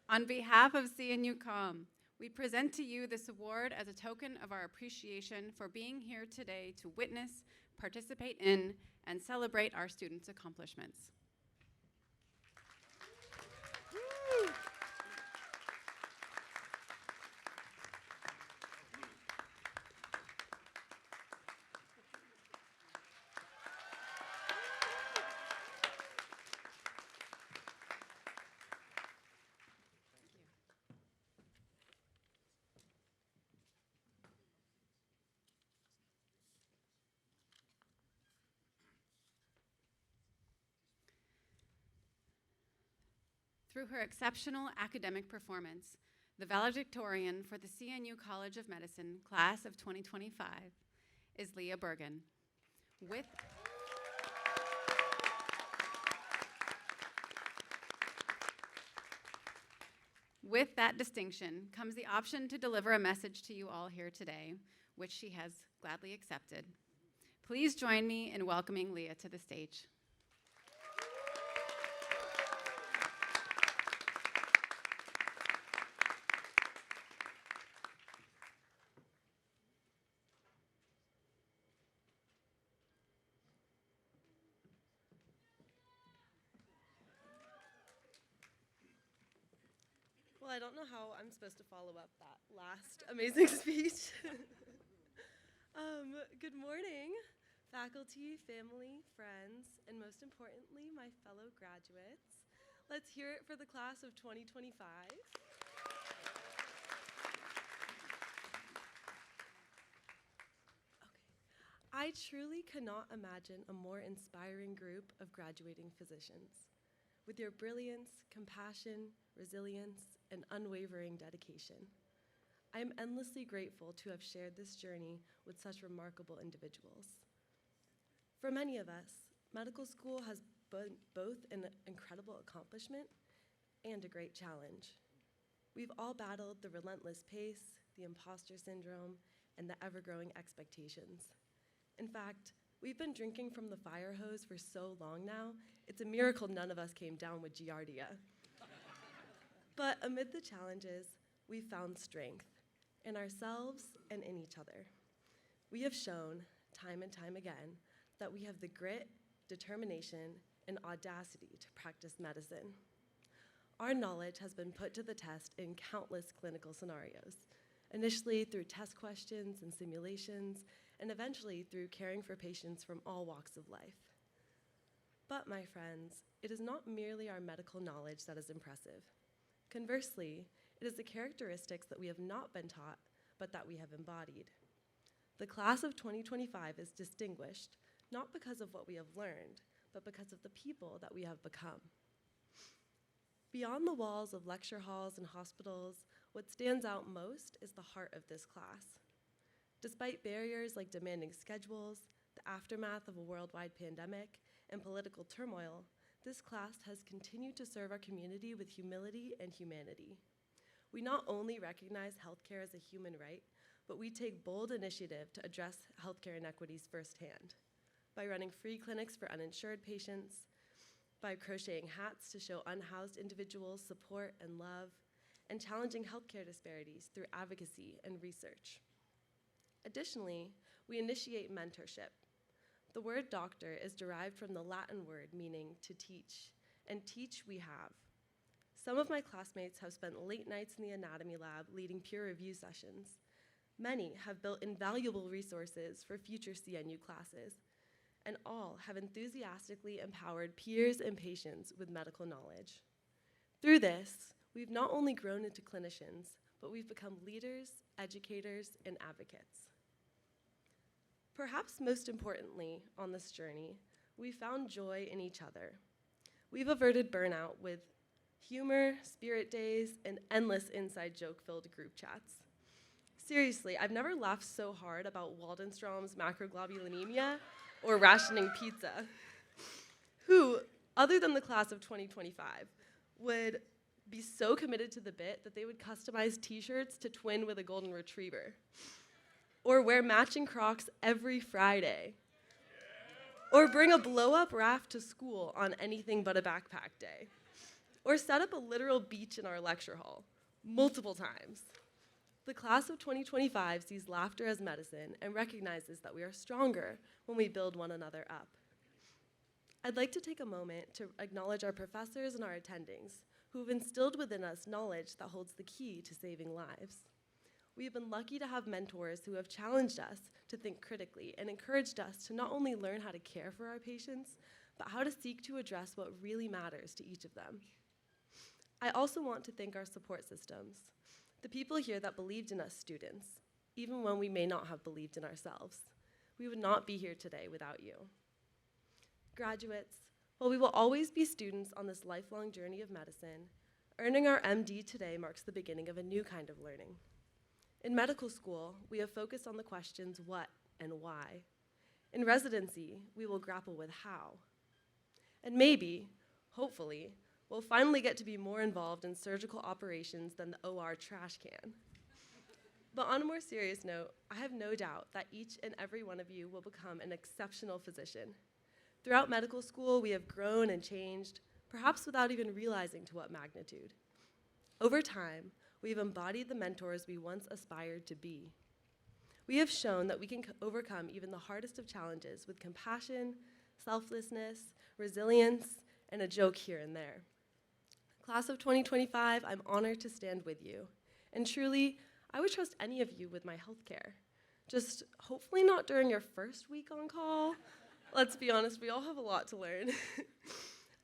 On behalf of CNU Com, we present to you this award as a token of our appreciation for being here today to witness, participate in, and celebrate our students' accomplishments. Through her exceptional academic performance, the valedictorian for the CNU College of Medicine class of 2025 is Leah Bergen. With that distinction comes the option to deliver a message to you all here today, which she has gladly accepted. Please join me in welcoming Leah to the stage. Well, I don't know how I'm supposed to follow up that last amazing speech. Good morning, faculty, family, friends, and most importantly, my fellow graduates. Let's hear it for the class of 2025. I truly cannot imagine a more inspiring group of graduating physicians. With your brilliance, compassion, resilience, and unwavering dedication, I am endlessly grateful to have shared this journey with such remarkable individuals. For many of us, medical school has been both an incredible accomplishment and a great challenge. We've all battled the relentless pace, the imposter syndrome, and the ever-growing expectations. In fact, we've been drinking from the fire hose for so long now, it's a miracle none of us came down with Giardia. But amid the challenges, we've found strength in ourselves and in each other. We have shown, time and time again, that we have the grit, determination, and audacity to practice medicine. Our knowledge has been put to the test in countless clinical scenarios, initially through test questions and simulations, and eventually through caring for patients from all walks of life. But, my friends, it is not merely our medical knowledge that is impressive. Conversely, it is the characteristics that we have not been taught, but that we have embodied. The class of 2025 is distinguished not because of what we have learned, but because of the people that we have become. Beyond the walls of lecture halls and hospitals, what stands out most is the heart of this class. Despite barriers like demanding schedules, the aftermath of a worldwide pandemic, and political turmoil, this class has continued to serve our community with humility and humanity. We not only recognize healthcare as a human right, but we take bold initiative to address healthcare inequities firsthand, by running free clinics for uninsured patients, by crocheting hats to show unhoused individuals support and love, and challenging healthcare disparities through advocacy and research. Additionally, we initiate mentorship. The word doctor is derived from the Latin word meaning to teach, and teach we have. Some of my classmates have spent late nights in the anatomy lab leading peer review sessions. Many have built invaluable resources for future CNU classes, and all have enthusiastically empowered peers and patients with medical knowledge. Through this, we've not only grown into clinicians, but we've become leaders, educators, and advocates. Perhaps most importantly on this journey, we found joy in each other. We've averted burnout with humor, spirit days, and endless inside joke-filled group chats. Seriously, I've never laughed so hard about Waldenstrom's macroglobulinemia or rationing pizza. Who, other than the class of 2025, would be so committed to the bit that they would customize t-shirts to twin with a golden retriever? Or wear matching Crocs every Friday? Or bring a blow-up raft to school on anything but a backpack day? Or set up a literal beach in our lecture hall, multiple times? The class of 2025 sees laughter as medicine and recognizes that we are stronger when we build one another up. I'd like to take a moment to acknowledge our professors and our attendings, who have instilled within us knowledge that holds the key to saving lives. We have been lucky to have mentors who have challenged us to think critically and encouraged us to not only learn how to care for our patients, but how to seek to address what really matters to each of them. I also want to thank our support systems, the people here that believed in us students, even when we may not have believed in ourselves. We would not be here today without you. Graduates, while we will always be students on this lifelong journey of medicine, earning our MD today marks the beginning of a new kind of learning. In medical school, we have focused on the questions what and why. In residency, we will grapple with how. And maybe, hopefully, we'll finally get to be more involved in surgical operations than the OR trash can. But on a more serious note, I have no doubt that each and every one of you will become an exceptional physician. Throughout medical school, we have grown and changed, perhaps without even realizing to what magnitude. Over time, we have embodied the mentors we once aspired to be. We have shown that we can overcome even the hardest of challenges with compassion, selflessness, resilience, and a joke here and there. Class of 2025, I'm honored to stand with you. And truly, I would trust any of you with my healthcare. Just hopefully not during your first week on call. Let's be honest, we all have a lot to learn.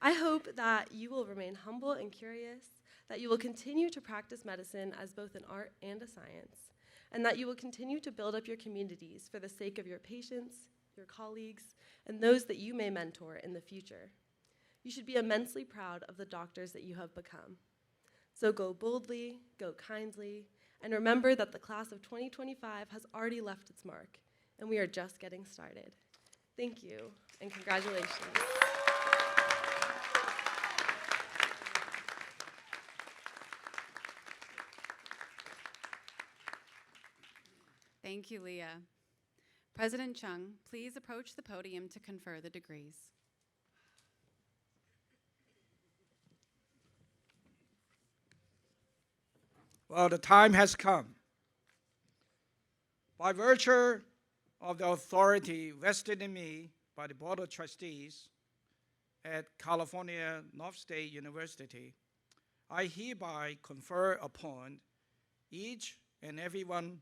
I hope that you will remain humble and curious, that you will continue to practice medicine as both an art and a science, and that you will continue to build up your communities for the sake of your patients, your colleagues, and those that you may mentor in the future. You should be immensely proud of the doctors that you have become. So go boldly, go kindly, and remember that the class of 2025 has already left its mark, and we are just getting started. Thank you, and congratulations. Thank you, Leah. President Chung, please approach the podium to confer the degrees. Well, the time has come. By virtue of the authority vested in me by the Board of Trustees at California North State University, I hereby confer upon each and every one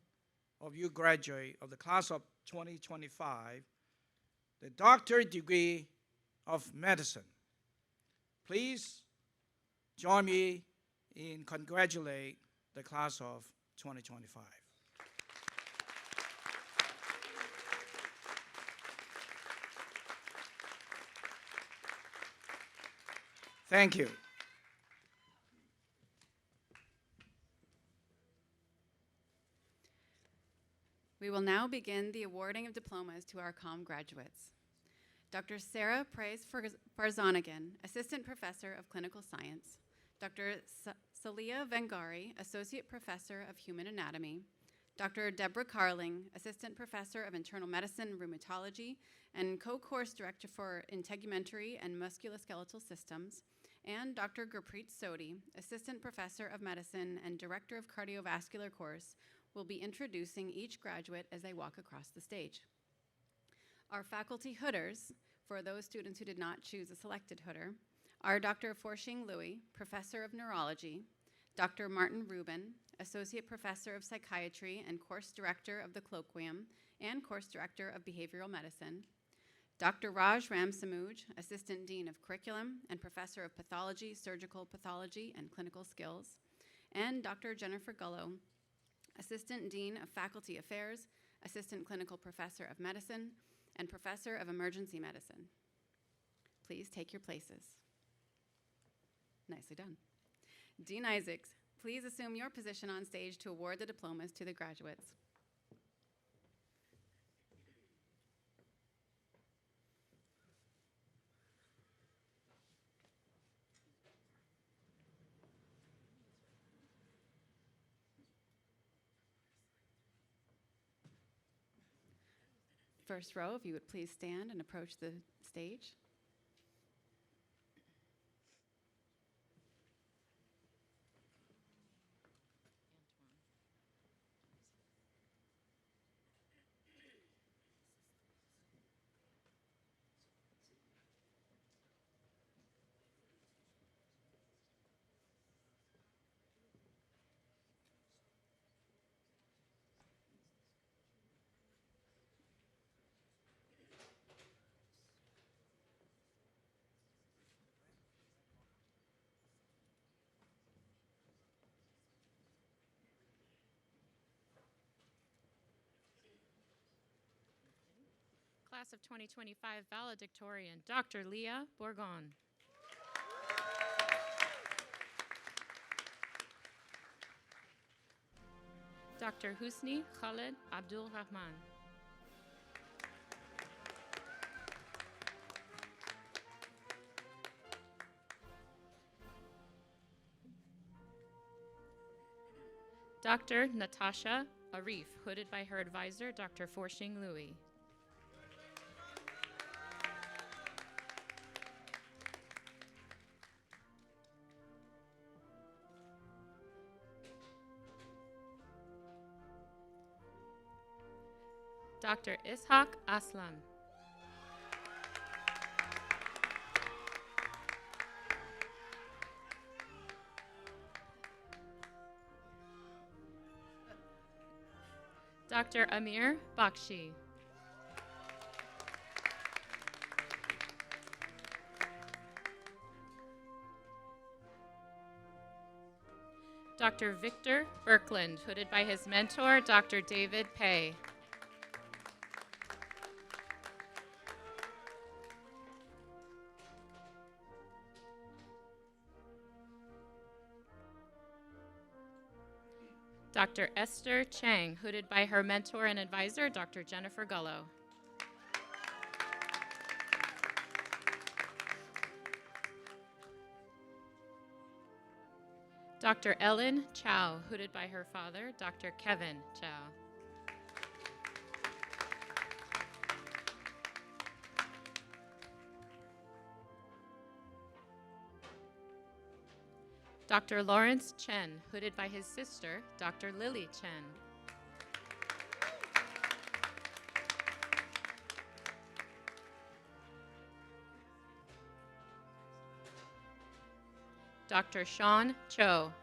of you graduates of the class of 2025 the doctorate degree of medicine. Please join me in congratulating the class of 2025. Thank you. We will now begin the awarding of diplomas to our COM graduates. Dr. Sarah Price-Farzanagan, Assistant Professor of Clinical Science. Dr. Salia Vengari, Associate Professor of Human Anatomy. Dr. Deborah Carling, Assistant Professor of Internal Medicine and Rheumatology and Co-Course Director for Integumentary and Musculoskeletal Systems. And Dr. Gurpreet Sodhi, Assistant Professor of Medicine and Director of Cardiovascular Course, will be introducing each graduate as they walk across the stage. Our faculty hooders, for those students who did not choose a selected hooder, are Dr. Forshing Louis, Professor of Neurology, Dr. Martin Rubin, Associate Professor of Psychiatry and Course Director of the Colloquium and Course Director of Behavioral Medicine, Dr. Raj Ramsamuj, Assistant Dean of Curriculum and Professor of Pathology, Surgical Pathology, and Clinical Skills, and Dr. Jennifer Gullo, Assistant Dean of Faculty Affairs, Assistant Clinical Professor of Medicine, and Professor of Emergency Medicine. Please take your places. Nicely done. Dean Isaacs, please assume your position on stage to award the diplomas to the graduates. First row, if you would please stand and approach the stage. Class of 2025 valedictorian, Dr. Leah Bourgon. Dr. Husni Khaled Abdul Rahman. Dr. Natasha Arif, hooded by her advisor, Dr. Forshing Louis. Dr. Ishaq Aslam. Dr. Amir Bakshi. Dr. Victor Birkland, hooded by his mentor, Dr. David Pei. Dr. Esther Chang, hooded by her mentor and advisor, Dr. Jennifer Gullo. Dr. Ellen Chow, hooded by her father, Dr. Kevin Chow. Dr. Lawrence Chen, hooded by his sister, Dr. Lily Chen. Dr. Sean Cho.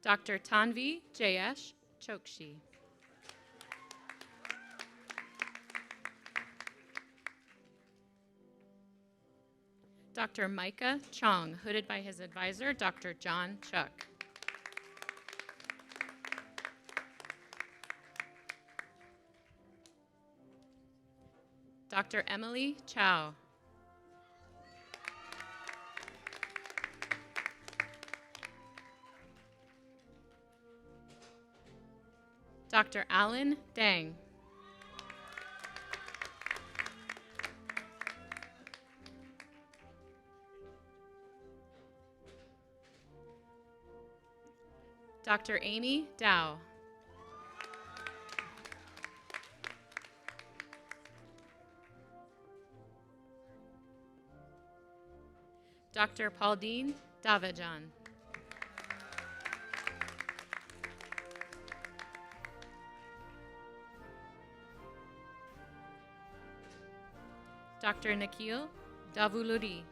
Dr. Tanvi Jayesh Chokshi. Dr. Micah Chong, hooded by his advisor, Dr. John Chuck. Dr. Emily Chow. Dr. Alan Dang. Dr. Amy Dow. Dr. Pauline Davajan. Dr. Nikhil Davuluri.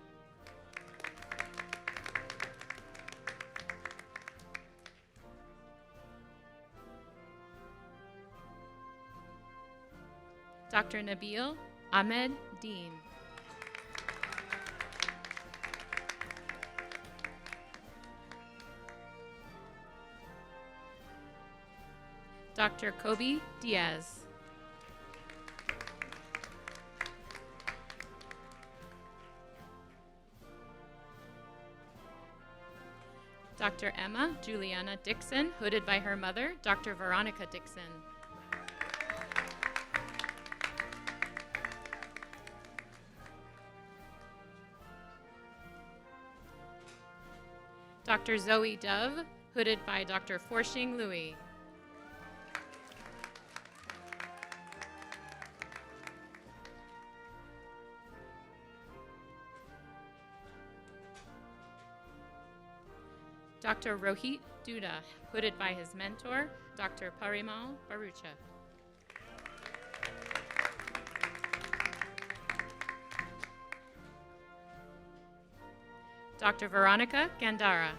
Dr. Nabil Ahmed Dean. Dr. Kobe Diaz. Dr. Emma Juliana Dixon, hooded by her mother, Dr. Veronica Dixon. Dr. Zoe Dove, hooded by Dr. Forshing Louis. Dr. Rohit Duda, hooded by his mentor, Dr. Parimal Barucha. Dr. Veronica Gandara.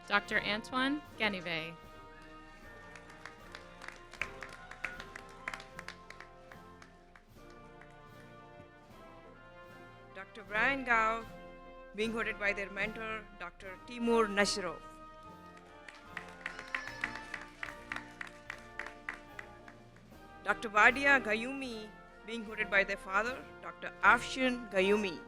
Dr. Antoine Ganivet. Dr. Brian Gao, being hooded by their mentor, Dr. Timur Nashrov. Dr. Vadia Gayumi, being hooded by their father, Dr. Afshin Gayumi.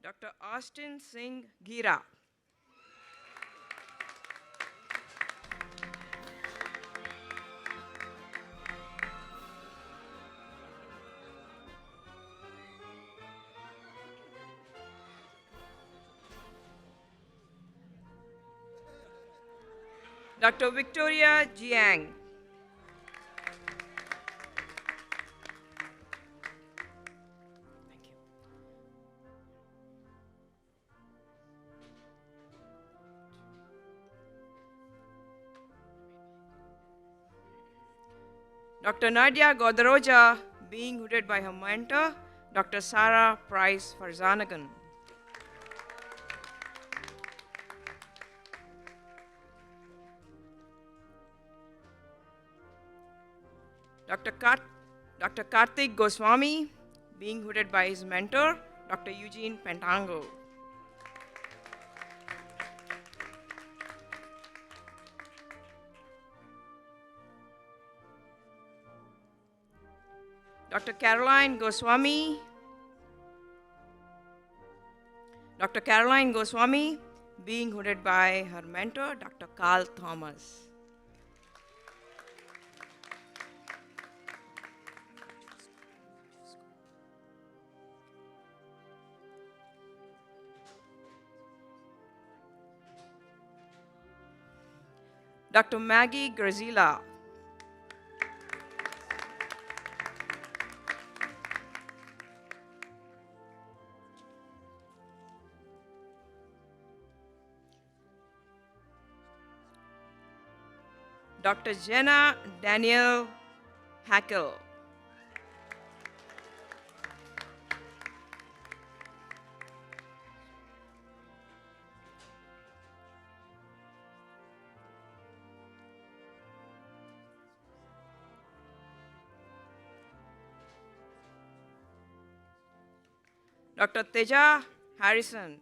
Dr. Austin Singh Gira. Dr. Victoria Jiang. Thank you. Dr. Nadia Godroja, being hooded by her mentor, Dr. Sarah Price Farzanagan. Dr. Karthik Goswami, being hooded by his mentor, Dr. Eugene Pentango. Dr. Caroline Goswami, being hooded by her mentor, Dr. Carl Thomas. Dr. Maggie Grazila. Dr. Jenna Danielle Hackle. Dr. Teja Harrison.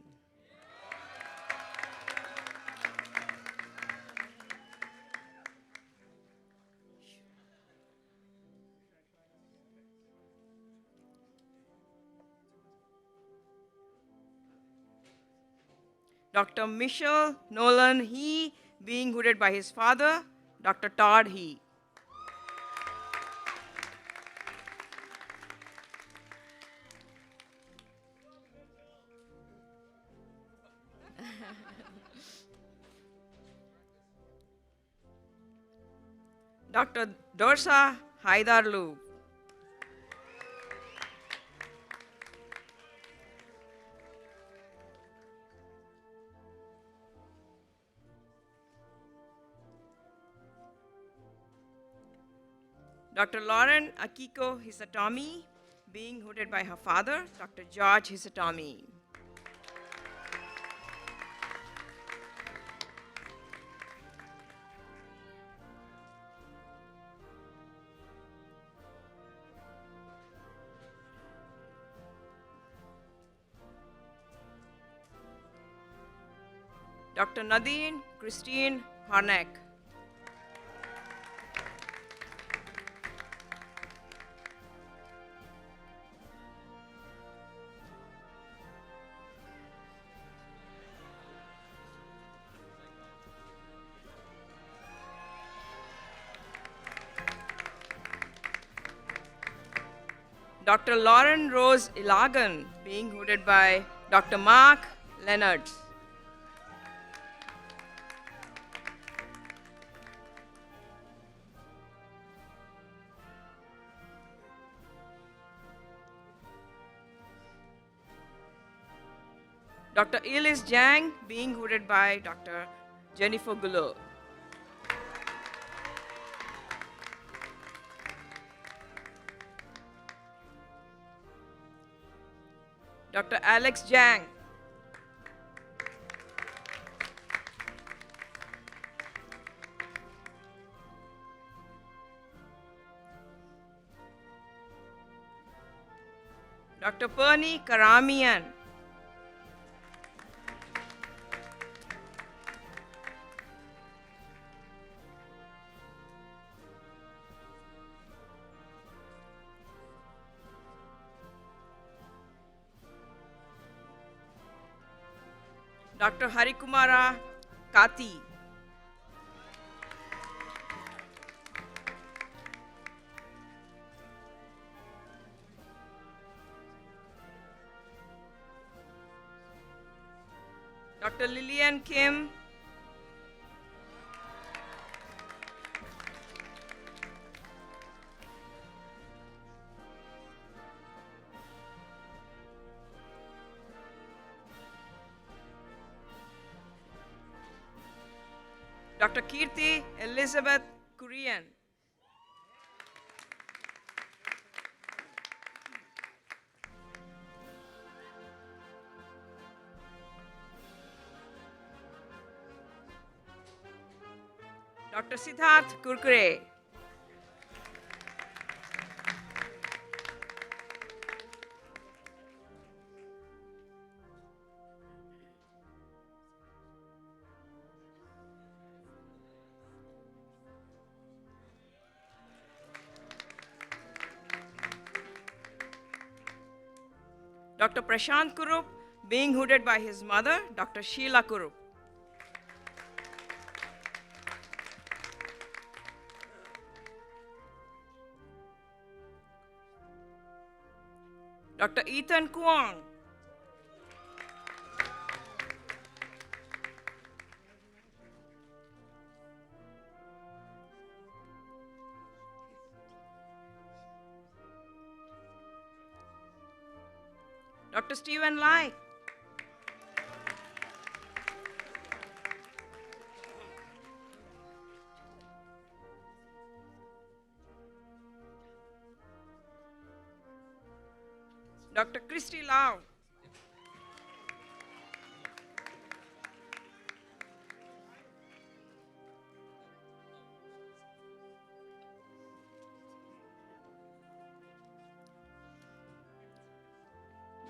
Dr. Michelle Nolan He, being hooded by his father, Dr. Todd He. Dr. Dorsa Haidarlu. Dr. Lauren Akiko Hisatomi, being hooded by her father, Dr. George Hisatomi. Dr. Nadine Christine Harnack. Dr. Lauren Rose Ilagan, being hooded by Dr. Mark Leonard. Dr. Elis Jang, being hooded by Dr. Jennifer Gulo. Dr. Alex Jang. Dr. Perni Karamian. Dr. Harikumara Kati. Dr. Lillian Kim. Dr. Kirti Elizabeth Kurian. Dr. Siddharth Kurkure. Dr. Prashant Kurup, being hooded by his mother, Dr. Sheila Kurup. Dr. Ethan Kuang. Dr. Stephen Lai. Dr. Christy Lau.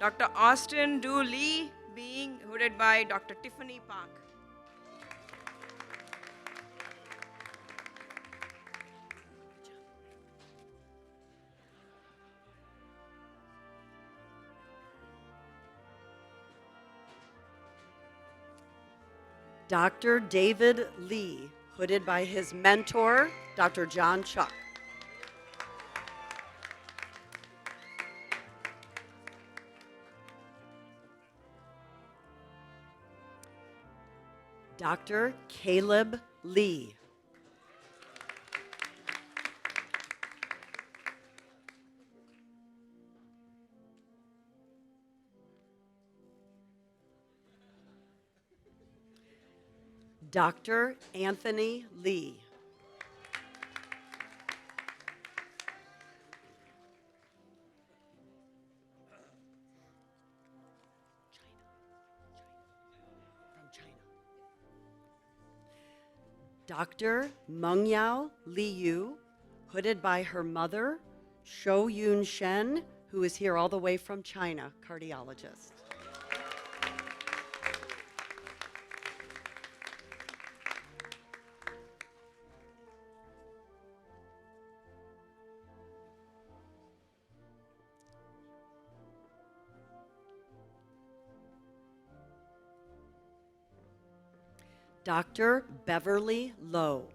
Dr. Austin Du Lee, being hooded by Dr. Tiffany Park. Dr. David Lee, hooded by his mentor, Dr. John Chuck. Dr. Caleb Lee. Dr. Anthony Lee. Dr. Mengyao Liu, hooded by her mother, Shou Yun Shen, who is here all the way from China, cardiologist. Dr. Beverly Lowe.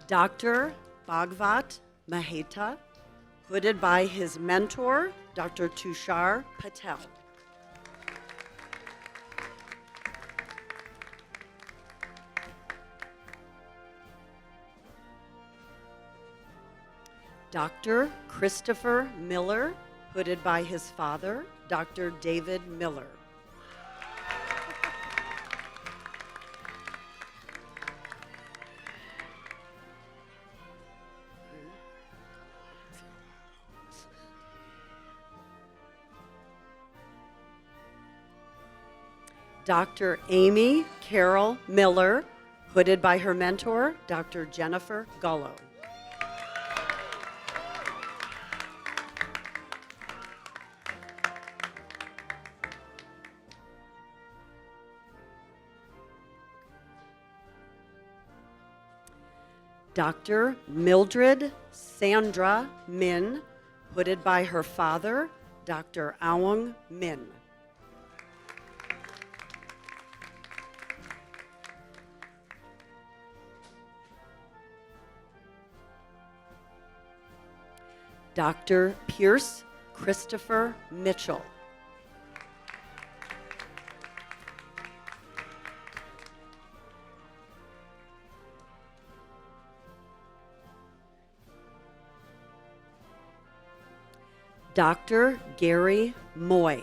Dr. Bhagvat Maheta, hooded by his mentor, Dr. Tushar Patel. Dr. Christopher Miller, hooded by his father, Dr. David Miller. Dr. Amy Carol Miller, hooded by her mentor, Dr. Jennifer Gullo. Dr. Mildred Sandra Min, hooded by her father, Dr. Awang Min. Dr. Pierce Christopher Mitchell. Dr. Gary Moy.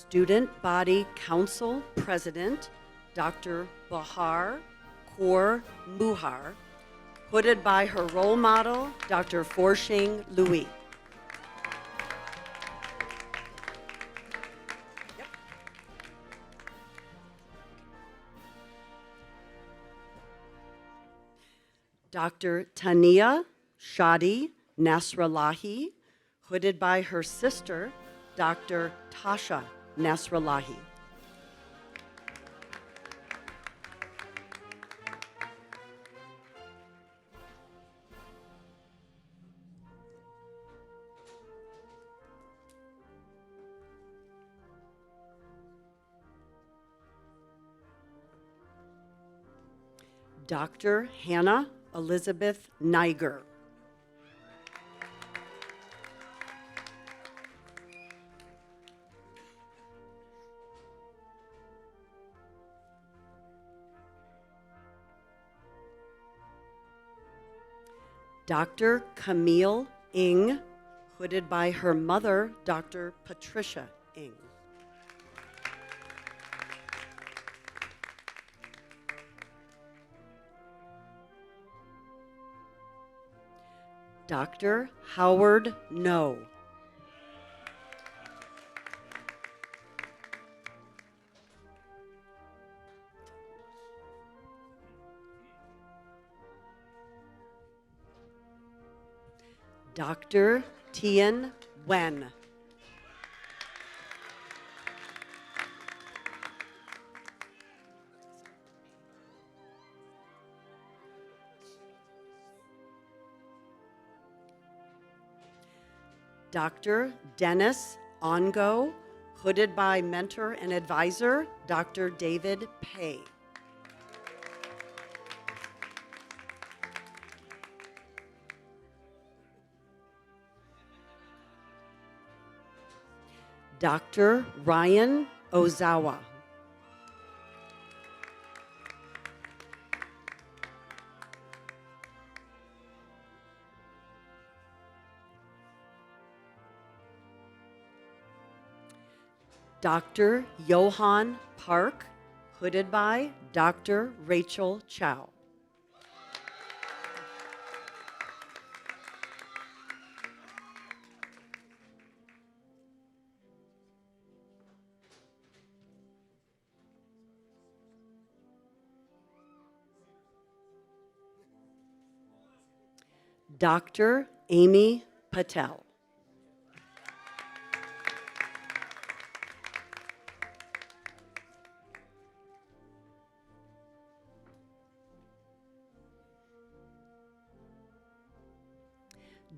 Student Body Council President, Dr. Bahar Kaur Muhar, hooded by her role model, Dr. Forshing Louis. Dr. Tania Shadi Nasrallahi, hooded by her sister, Dr. Tasha Nasrallahi. Dr. Hannah Elizabeth Niger. Dr. Camille Ng, hooded by her mother, Dr. Patricia Ng. Dr. Howard No. Dr. Tien Wen. Dr. Dennis Ongo, hooded by mentor and advisor, Dr. David Pei. Dr. Ryan Ozawa. Dr. Johan Park, hooded by Dr. Rachel Chow. Dr. Amy Patel.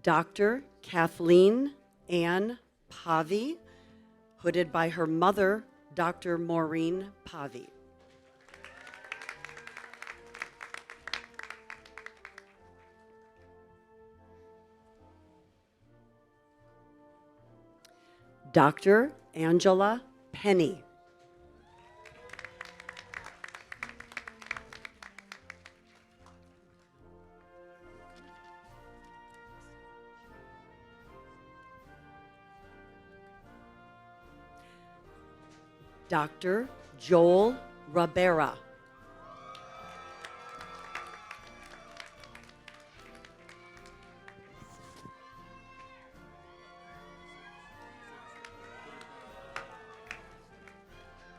Dr. Kathleen Ann Pavi, hooded by her mother, Dr. Maureen Pavi. Dr. Angela Penny. Dr. Joel Rabera.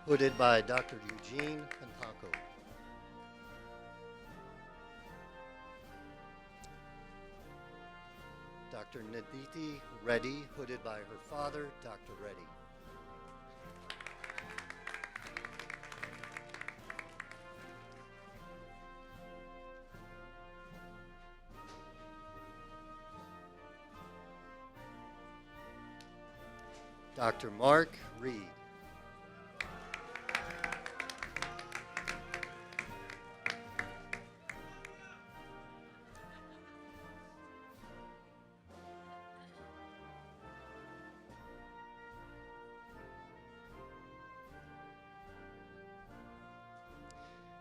Hooded by Dr. Eugene Pantako. Dr. Naditi Reddy, hooded by her father, Dr. Reddy. Dr. Mark Reed.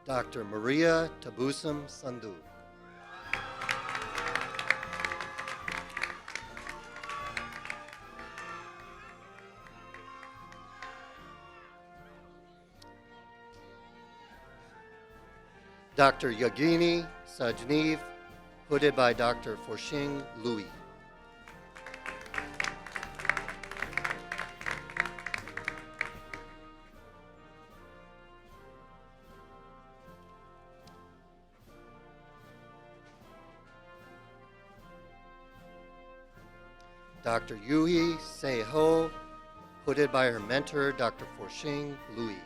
Dr. Maria Tabusam Sandhu. Dr. Yogini Sajneev, hooded by Dr. Forshing Louis. Dr. Yui Se-ho, hooded by her mentor, Dr. Forshing Louis.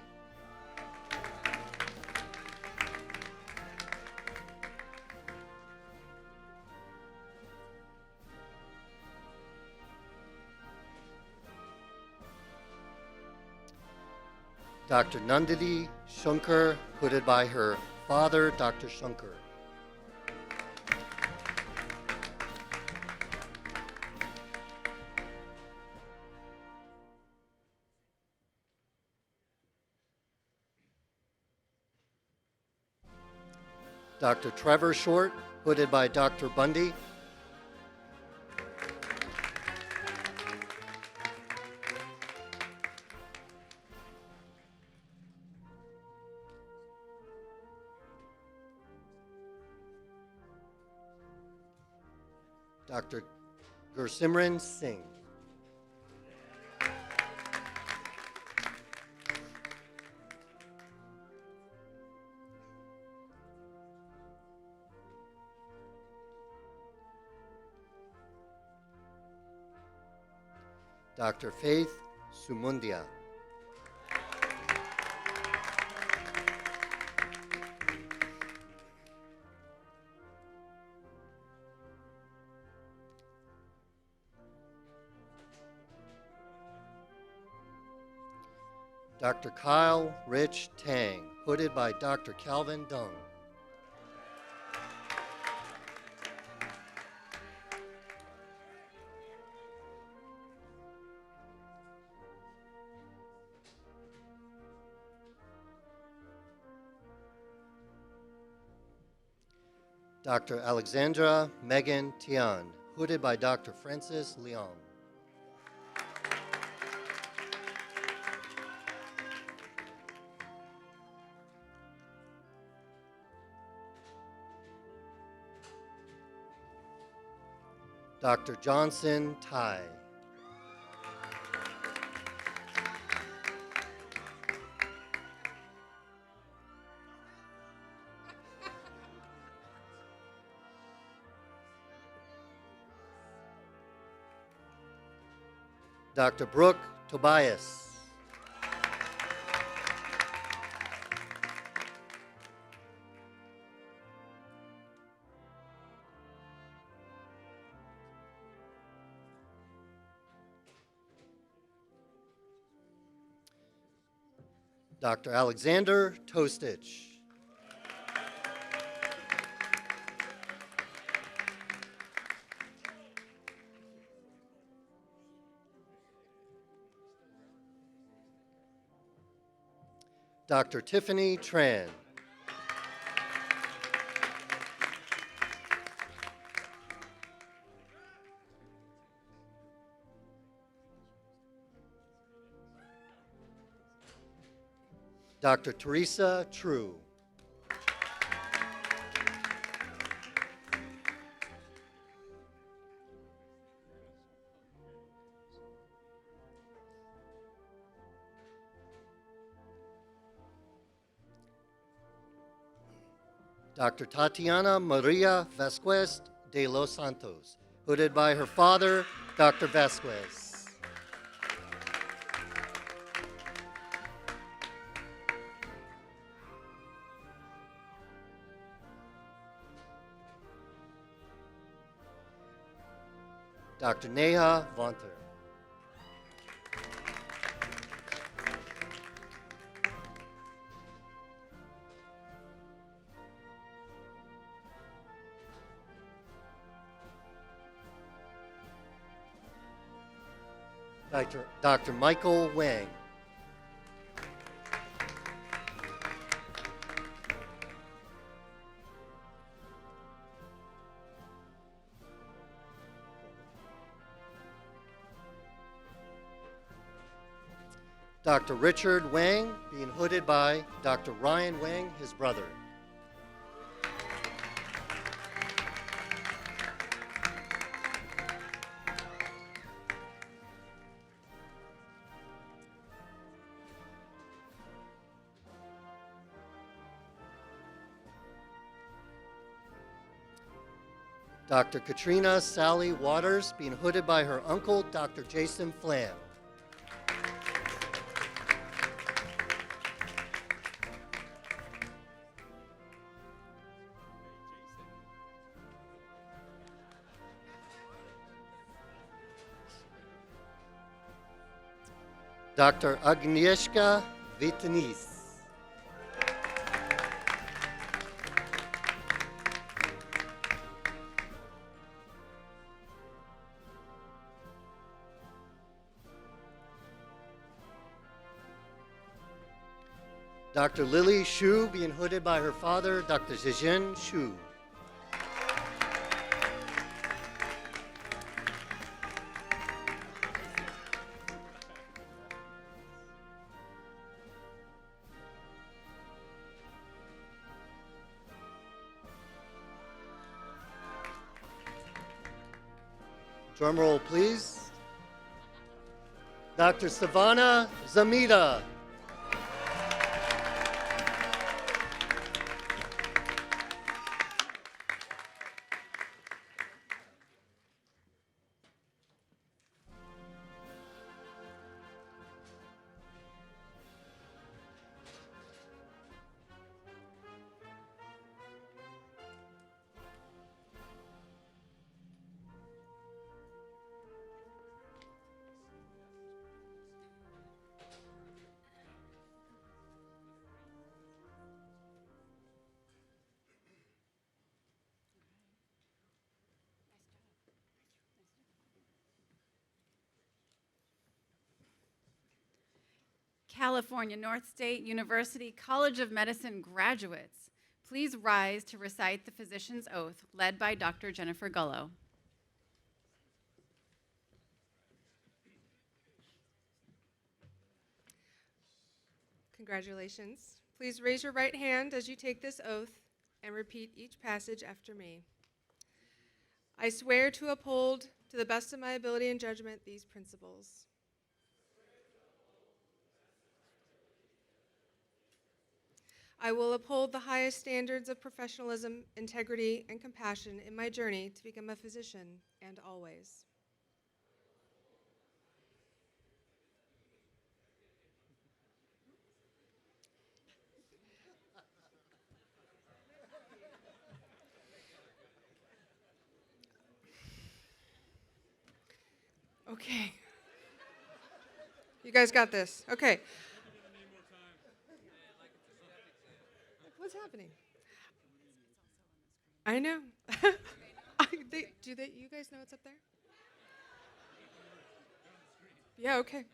Dr. Nandini Shankar, hooded by her father, Dr. Shankar. Dr. Trevor Short, hooded by Dr. Bundy. Dr. Gursimran Singh. Dr. Faith Sumundia. Dr. Kyle Rich Tang, hooded by Dr. Calvin Dung. Dr. Alexandra Megan Tian, hooded by Dr. Francis Leong. Dr. Johnson Tai. Dr. Brooke Tobias. Dr. Alexander Tostich. Dr. Tiffany Tran. Dr. Teresa True. Dr. Tatiana Maria Vasquez de los Santos, hooded by her father, Dr. Vasquez. Dr. Neha Vonter. Dr. Michael Wang. Dr. Richard Wang, being hooded by Dr. Ryan Wang, his brother. Dr. Katrina Sally Waters, being hooded by her uncle, Dr. Jason Flam. Dr. Agnieszka Vitanis. Dr. Lily Shu, being hooded by her father, Dr. Zhizhen Shu. Drum roll, please. Dr. Savannah Zamita. California North State University College of Medicine graduates, please rise to recite the physician's oath led by Dr. Jennifer Gullo. Congratulations. Please raise your right hand as you take this oath and repeat each passage after me. I swear to uphold, to the best of my ability and judgment, these principles. I will uphold the highest standards of professionalism, integrity, and compassion in my journey to become a physician, and always. Okay. You guys got this. Okay. What's happening? I know. You guys know what's up there? Yeah, okay.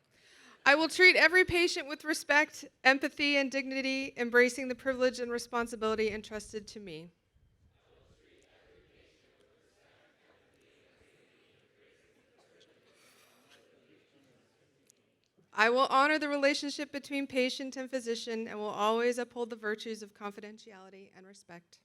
I will treat every patient with respect, empathy, and dignity, embracing the privilege and responsibility entrusted to me. I will honor the relationship between patient and physician and will always uphold the virtues of confidentiality and respect.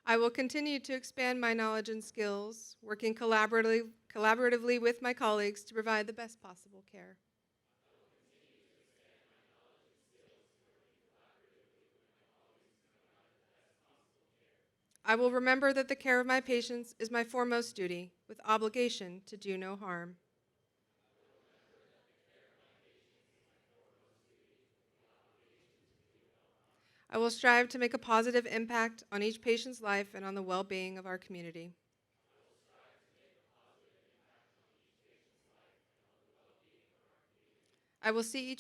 I will continue to expand my knowledge and skills, working collaboratively with my colleagues to provide the best possible care. I will remember that the care of my patients is my foremost duty, with obligation to do no harm. I will strive to make a positive impact on each patient's life and on the well-being of our community. I will see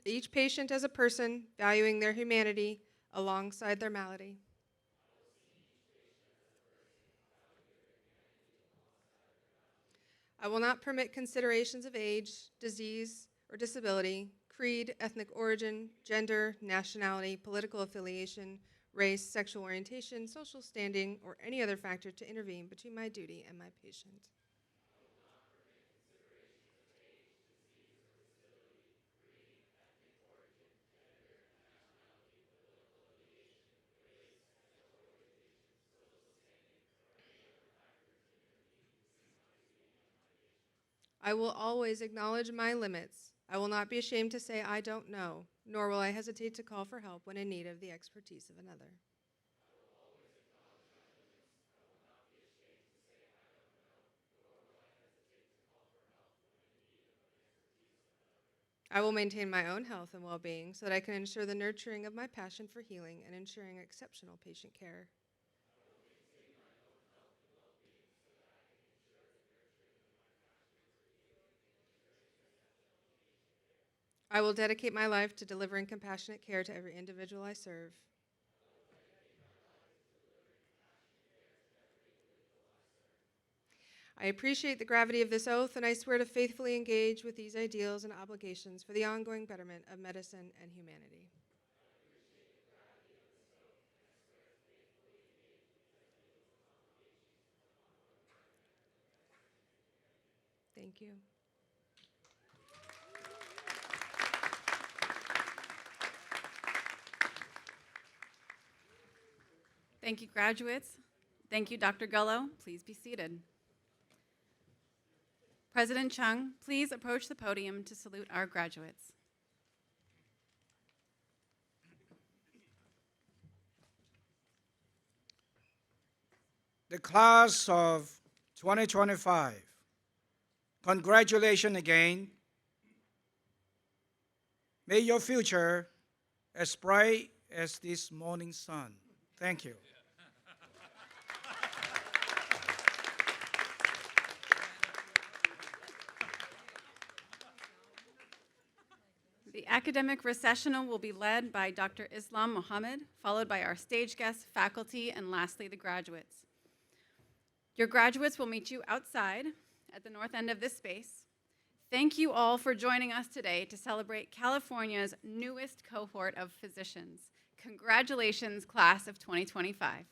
each patient as a person, valuing their humanity alongside their malady. I will not permit considerations of age, disease, or disability, creed, ethnic origin, gender, nationality, political affiliation, race, sexual orientation, social standing, or any other factor to intervene between my duty and my patient. I will always acknowledge my limits. I will not be ashamed to say I don't know, nor will I hesitate to call for help when in need of the expertise of another. I will maintain my own health and well-being so that I can ensure the nurturing of my passion for healing and ensuring exceptional patient care. I will dedicate my life to delivering compassionate care to every individual I serve. I appreciate the gravity of this oath, and I swear to faithfully engage with these ideals and obligations for the ongoing betterment of medicine and humanity. Thank you. Thank you, graduates. Thank you, Dr. Gullo. Please be seated. President Chung, please approach the podium to salute our graduates. The class of 2025, congratulations again. May your future as bright as this morning sun. Thank you. The academic recessional will be led by Dr. Islam Mohammed, followed by our stage guests, faculty, and lastly, the graduates. Your graduates will meet you outside at the north end of this space. Thank you all for joining us today to celebrate California's newest cohort of physicians. Congratulations, class of 2025.